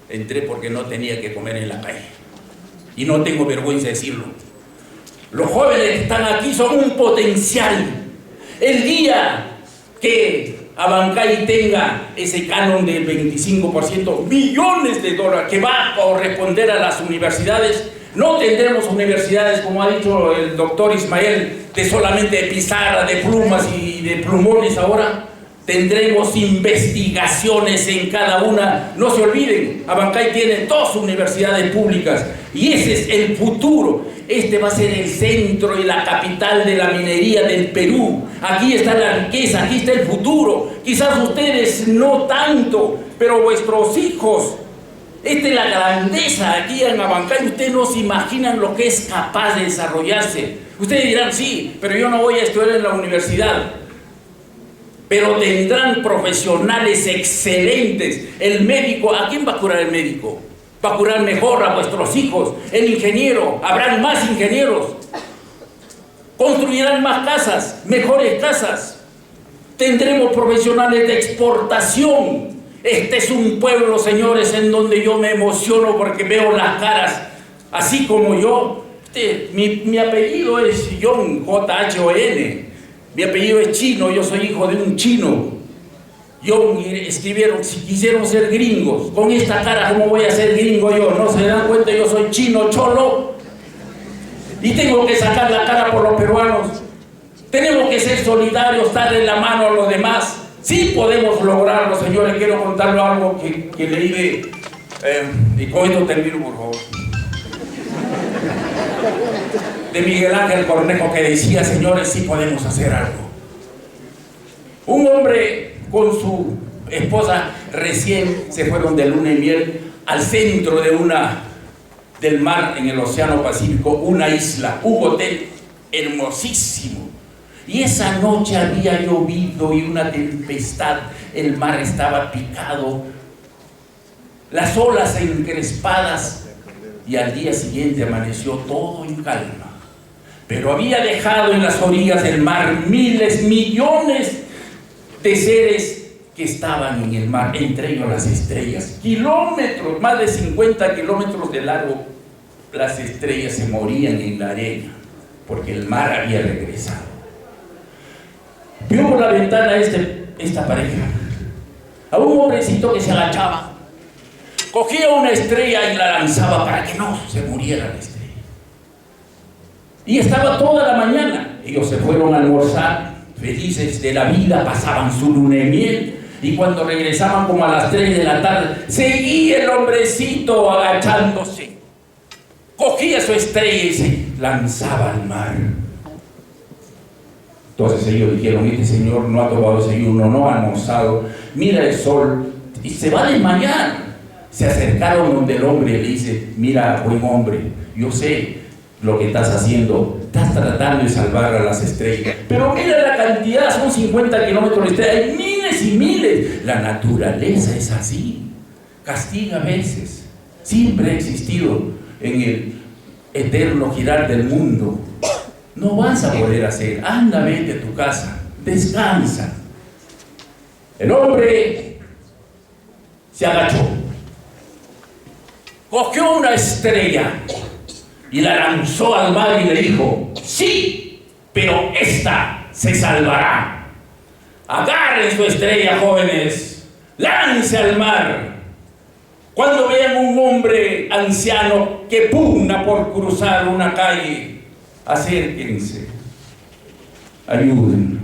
Speaker 7: Entré porque no tenía que comer en la calle. Y no tengo vergüenza de decirlo. Los jóvenes que están aquí son un potencial. El día que Abancay tenga ese canon del 25%, millones de dólares que va a corresponder a las universidades, no tendremos universidades, como ha dicho el doctor Ismael, de solamente de pizarra, de plumas y de plumones. Ahora tendremos investigaciones en cada una. No se olviden, Abancay tiene 2 universidades públicas y ese es el futuro. Este va a ser el centro y la capital de la minería del Perú. Aquí está la riqueza, aquí está el futuro. Quizás ustedes no tanto, pero vuestros hijos. Esta es la grandeza aquí en Abancay. Ustedes no se imaginan lo que es capaz de desarrollarse. Ustedes dirán, sí, pero yo no voy a estudiar en la universidad. Pero tendrán profesionales excelentes. El médico, ¿a quién va a curar el médico? Va a curar mejor a vuestros hijos. El ingeniero, habrán más ingenieros. Construirán más casas, mejores casas. Tendremos profesionales de exportación. Este es un pueblo, señores, en donde yo me emociono porque veo las caras, así como yo. Mi apellido es John, J-H-O-N. Mi apellido es chino, yo soy hijo de un chino. Escribieron, si quisieron ser gringos, con esta cara, ¿cómo voy a ser gringo yo? ¿No se dan cuenta? Yo soy chino, cholo. Y tengo que sacar la cara por los peruanos. Tenemos que ser solidarios, darle la mano a los demás. Sí podemos lograrlo, señores. Quiero contarle algo que leí y con esto termino, por favor. De Miguel Ángel Cornejo, que decía, señores, sí podemos hacer algo. Un hombre con su esposa recién se fueron de luna y miel al centro del mar en el Océano Pacífico, una isla, un hotel hermosísimo. Y esa noche había llovido y una tempestad, el mar estaba picado, las olas encrespadas, y al día siguiente amaneció todo en calma. Pero había dejado en las orillas del mar miles, millones de seres que estaban en el mar, entre ellos las estrellas. Kilómetros, más de 50 kilómetros de largo, las estrellas se morían en la arena, porque el mar había regresado. Vio por la ventana esta pareja, a un hombrecito que se agachaba, cogía una estrella y la lanzaba para que no se muriera la estrella. Y estaba toda la mañana. Ellos se fueron a almorzar, felices de la vida, pasaban su luna de miel. Y cuando regresaban como a las 3 de la tarde, seguía el hombrecito agachándose. Cogía su estrella y se lanzaba al mar. Entonces ellos dijeron, este señor no ha tomado desayuno, no ha almorzado, mira el sol y se va a desmayar. Se acercaron donde el hombre le dice, mira, buen hombre, yo sé lo que estás haciendo, estás tratando de salvar a las estrellas, pero mira la cantidad, son 50 kilómetros de estrellas, hay miles y miles. La naturaleza es así, castiga a veces, siempre ha existido en el eterno girar del mundo. No vas a poder hacer, anda, vete a tu casa, descansa. El hombre se agachó, cogió una estrella y la lanzó al mar y le dijo, sí, pero esta se salvará. Agarren su estrella, jóvenes, lance al mar. Cuando vean un hombre anciano que pugna por cruzar una calle, acérquense, ayúdenlo.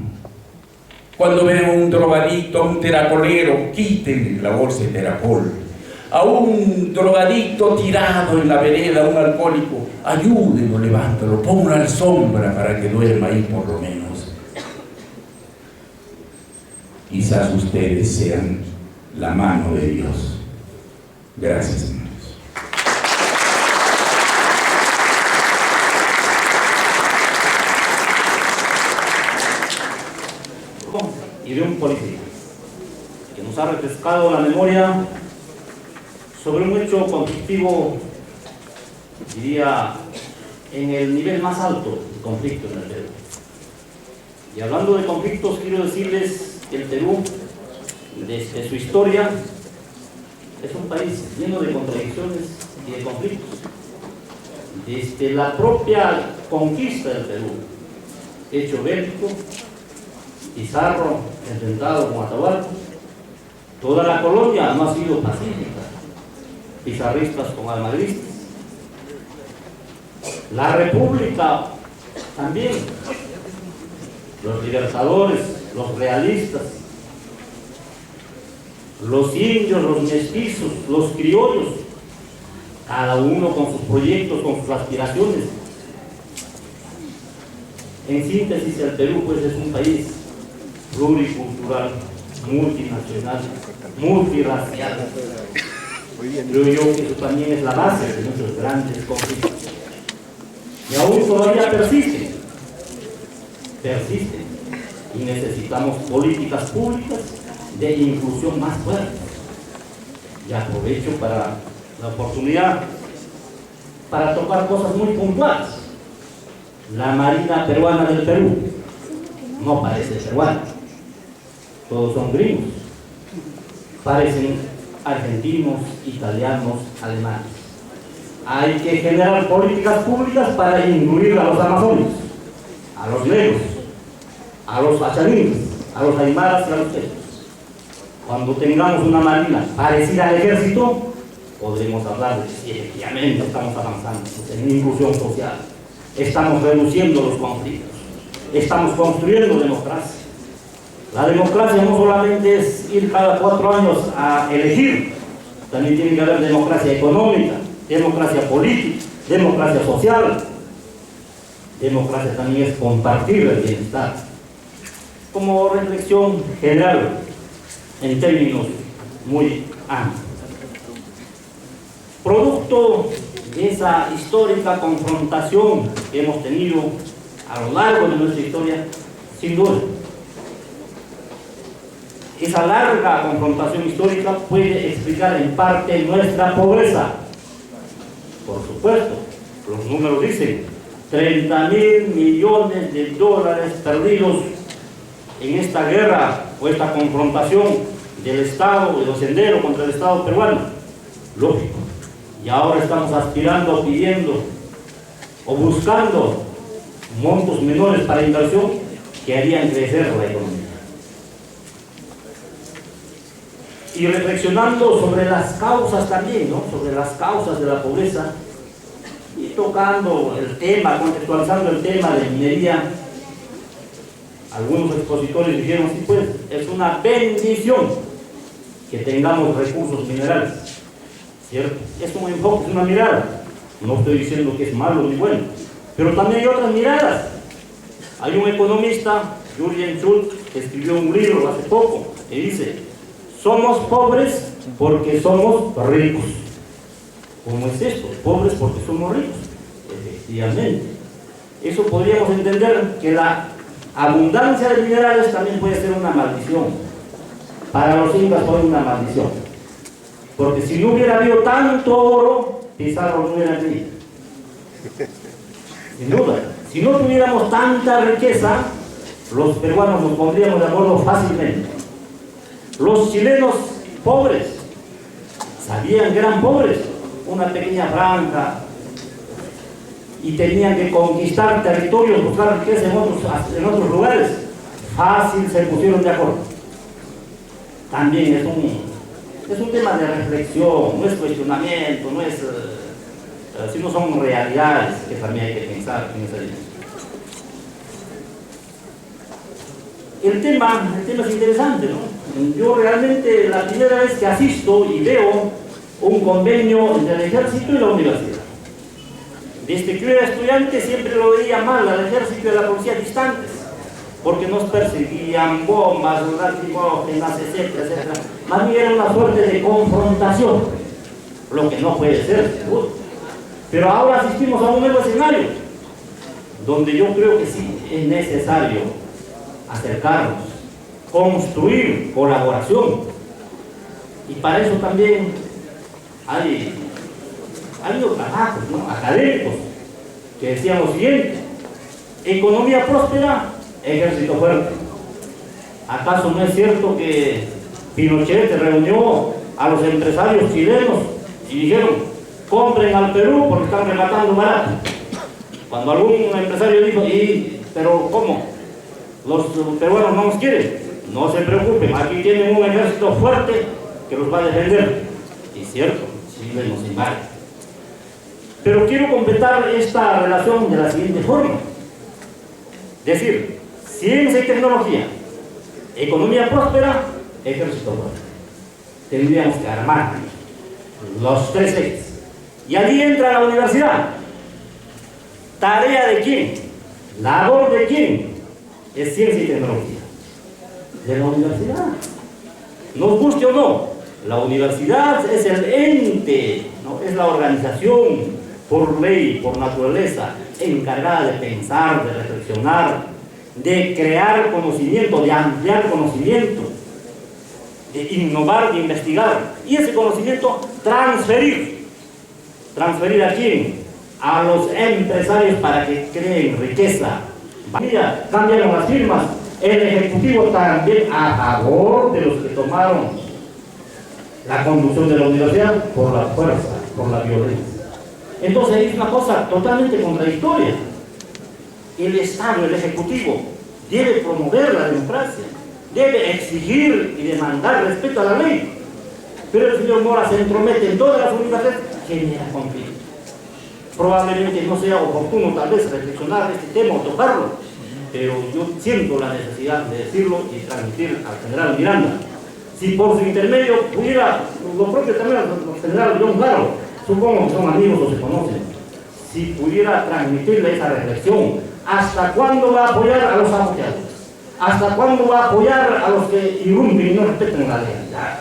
Speaker 7: Cuando vean un drogadicto, un teracolero, quítenle la bolsa de teracol. A un drogadicto tirado en la vereda, un alcohólico, ayúdenlo, levántalo, ponlo a la sombra para que duerma ahí por lo menos. Quizás ustedes sean la mano de Dios. Gracias, hermanos.
Speaker 9: Y de un político que nos ha refrescado la memoria sobre un hecho conflictivo, diría, en el nivel más alto de conflicto en el Perú. Y hablando de conflictos, quiero decirles que el Perú, desde su historia, es un país lleno de contradicciones y de conflictos. Desde la propia conquista del Perú, hecho bélico, Pizarro enfrentado con Atahualpa, toda la colonia no ha sido pacífica, pizarristas con almagristas. La República también, los libertadores, los realistas, los indios, los mestizos, los criollos, cada uno con sus proyectos, con sus aspiraciones. En síntesis, el Perú pues es un país pluricultural, multinacional, multirracial. Creo yo que eso también es la base de nuestros grandes conflictos. Y aún todavía persisten. Y necesitamos políticas públicas de inclusión más fuertes. Y aprovecho para la oportunidad para tocar cosas muy puntuales. La Marina Peruana del Perú no parece peruana. Todos son gringos. Parecen argentinos, italianos, alemanes. Hay que generar políticas públicas para incluir a los amazónicos, a los negros, a los achalines, a los aymaras y a los techos. Cuando tengamos una marina parecida al ejército, podremos hablar de que efectivamente estamos avanzando en inclusión social. Estamos reduciendo los conflictos. Estamos construyendo democracia. La democracia no solamente es ir cada 4 años a elegir, también tiene que haber democracia económica, democracia política, democracia social. Democracia también es compartir el bienestar. Como reflexión general, en términos muy amplios. Producto de esa histórica confrontación que hemos tenido a lo largo de nuestra historia, sin duda, esa larga confrontación histórica puede explicar en parte nuestra pobreza. Por supuesto, los números dicen 30.000 millones de dólares perdidos en esta guerra o esta confrontación del Estado, de los senderos contra el Estado peruano, lógico. Y ahora estamos aspirando, pidiendo o buscando montos menores para inversión que harían crecer la economía. Y reflexionando sobre las causas también, ¿no? Sobre las causas de la pobreza, y tocando el tema, contextualizando el tema de minería, algunos expositores dijeron, sí, pues, es una bendición que tengamos recursos minerales, ¿cierto? Es un enfoque, es una mirada. No estoy diciendo que es malo ni bueno, pero también hay otras miradas. Hay un economista, Jürgen Schultz, que escribió un libro hace poco, y dice, somos pobres porque somos ricos. ¿Cómo es esto? Pobres porque somos ricos. Efectivamente. Eso podríamos entender que la abundancia de minerales también puede ser una maldición. Para los incas fue una maldición. Porque si no hubiera habido tanto oro, Pizarro no hubiera venido. Sin duda. Si no tuviéramos tanta riqueza, los peruanos nos pondríamos de acuerdo fácilmente. Los chilenos pobres, sabían que eran pobres, una pequeña franja, y tenían que conquistar territorios, buscar riqueza en otros lugares. Fácil se pusieron de acuerdo. También es un tema de reflexión, no es cuestionamiento, no es, sino son realidades que también hay que pensar en esa dirección. El tema es interesante, ¿no? Yo realmente la primera vez que asisto y veo un convenio entre el ejército y la universidad. Desde que yo era estudiante siempre lo veía mal al ejército y a la policía distantes, porque nos perseguían, bombas, lacrimógenas, etcétera, etcétera. Más bien era una suerte de confrontación, lo que no puede ser, seguro. Pero ahora asistimos a un nuevo escenario, donde yo creo que sí es necesario acercarnos, construir colaboración. Y para eso también hay habido trabajos, ¿no? Académicos que decían lo siguiente: economía próspera, ejército fuerte. ¿Acaso no es cierto que Pinochet reunió a los empresarios chilenos y dijeron, compren al Perú porque están rematando barato? Cuando algún empresario dijo, pero ¿cómo? Los peruanos no nos quieren. No se preocupen, aquí tienen un ejército fuerte que los va a defender. Y cierto, Chile nos invade. Pero quiero completar esta relación de la siguiente forma. Es decir, ciencia y tecnología, economía próspera, ejército fuerte. Tendríamos que armar los tres ejes. Y allí entra la universidad. ¿Tarea de quién? ¿Labor de quién? Es ciencia y tecnología. De la universidad. Nos guste o no, la universidad es el ente, ¿no? Es la organización por ley, por naturaleza, encargada de pensar, de reflexionar, de crear conocimiento, de ampliar conocimiento, de innovar, de investigar, y ese conocimiento transferir. ¿Transferir a quién? A los empresarios para que creen riqueza. Cambiaron las firmas. El Ejecutivo también a favor de los que tomaron la conducción de la universidad por la fuerza, por la violencia. Entonces es una cosa totalmente contradictoria. El Estado, el Ejecutivo, debe promover la democracia, debe exigir y demandar respeto a la ley. Pero el señor Mora se entromete en todas las universidades, genera conflicto. Probablemente no sea oportuno tal vez reflexionar este tema o tocarlo, pero yo siento la necesidad de decirlo y transmitir al general Miranda. Si por su intermedio pudiera, lo propio también al general John Claro, supongo que son amigos o se conocen, si pudiera transmitirle esa reflexión, ¿hasta cuándo va a apoyar a los saboteadores? ¿Hasta cuándo va a apoyar a los que irrumpen y no respeten la legalidad?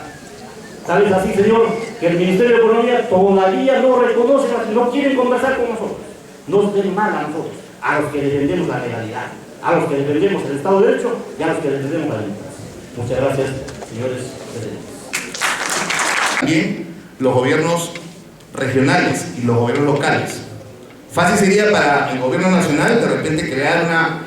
Speaker 9: Tal vez así, señor, que el Ministerio de Economía todavía no reconoce, no quieren conversar con nosotros, nos ven mal a nosotros, a los que defendemos la legalidad, a los que defendemos el Estado de Derecho y a los que defendemos la democracia. Muchas gracias, señores presidentes.
Speaker 2: También los gobiernos regionales y los gobiernos locales. Fácil sería para el gobierno nacional de repente crear una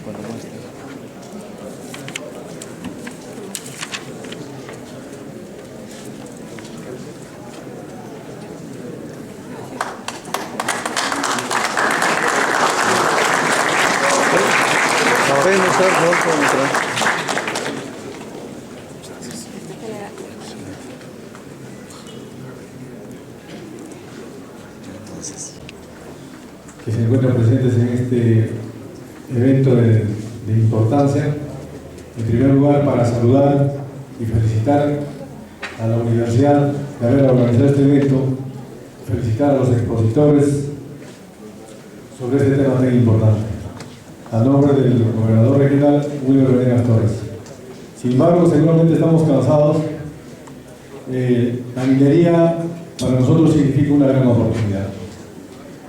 Speaker 8: cuando muestre. Pueden mostrar, por favor, mostrar.
Speaker 10: Que se encuentran presentes en este evento de importancia. En primer lugar, para saludar y felicitar a la universidad de haber organizado este evento, felicitar a los expositores sobre este tema tan importante. A nombre del gobernador regional, Wilmer Venegas Torres. Sin embargo, seguramente estamos cansados. La minería para nosotros significa una gran oportunidad.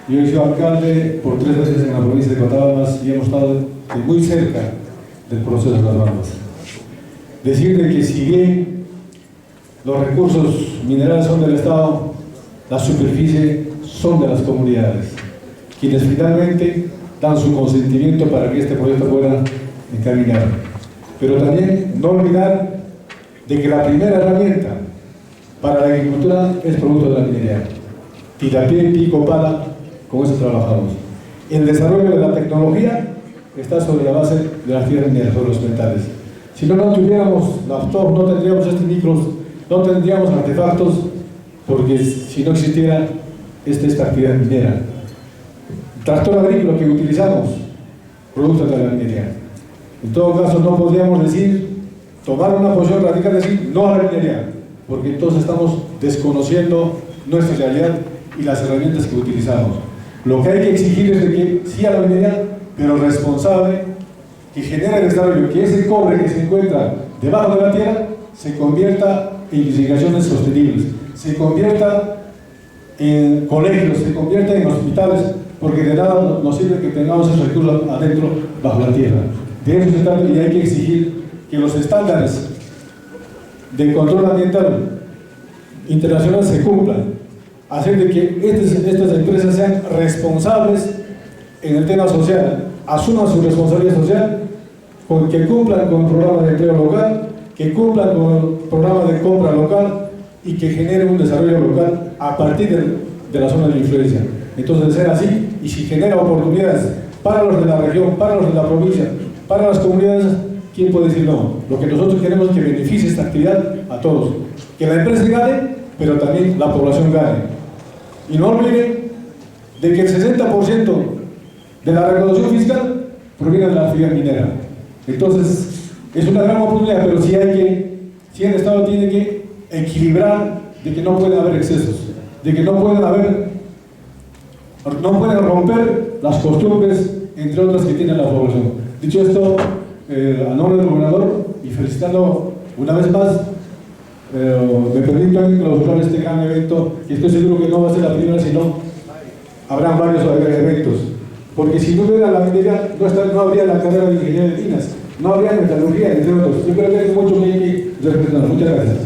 Speaker 10: Yo he sido alcalde por 3 veces en la provincia de Cotabambas y hemos estado de muy cerca del proceso de las bambas. Decirle que si bien los recursos minerales son del Estado, la superficie son de las comunidades, quienes finalmente dan su consentimiento para que este proyecto pueda encaminar. Pero también no olvidar de que la primera herramienta para la agricultura es producto de la minería. Tirapié, pico, pala, con eso trabajamos. El desarrollo de la tecnología está sobre la base de las tierras mineras, sobre los metales. Si no tuviéramos laptop, no tendríamos estos micros, no tendríamos artefactos, porque si no existiera esta actividad minera. El tractor agrícola que utilizamos, producto de la minería. En todo caso, no podríamos decir, tomar una posición radical y decir no a la minería, porque entonces estamos desconociendo nuestra realidad y las herramientas que utilizamos. Lo que hay que exigir es de que sí a la minería, pero responsable, que genere el desarrollo, que ese cobre que se encuentra debajo de la tierra se convierta en investigaciones sostenibles, se convierta en colegios, se convierta en hospitales, porque de nada nos sirve que tengamos esos recursos adentro, bajo la tierra. De eso se trata, y hay que exigir que los estándares de control ambiental internacional se cumplan, hacer de que estas empresas sean responsables en el tema social, asuman su responsabilidad social, que cumplan con el programa de empleo local, que cumplan con el programa de compra local y que generen un desarrollo local a partir de la zona de influencia. Entonces, de ser así, y si genera oportunidades para los de la región, para los de la provincia, para las comunidades, ¿quién puede decir no? Lo que nosotros queremos es que beneficie esta actividad a todos, que la empresa gane, pero también la población gane. Y no olviden de que el 60% de la recaudación fiscal proviene de la actividad minera. Entonces, es una gran oportunidad, pero sí el Estado tiene que equilibrar de que no pueden haber excesos, de que no pueden romper las costumbres, entre otras, que tiene la población. Dicho esto, a nombre del gobernador y felicitando una vez más, me permito clausurar este gran evento, y estoy seguro que no va a ser la primera, sino habrán varios eventos, porque si no hubiera la minería, no habría la carrera de ingeniería de minas, no habría metalurgia, entre otros. Yo creo que hay mucho que hay que respetar. Muchas gracias.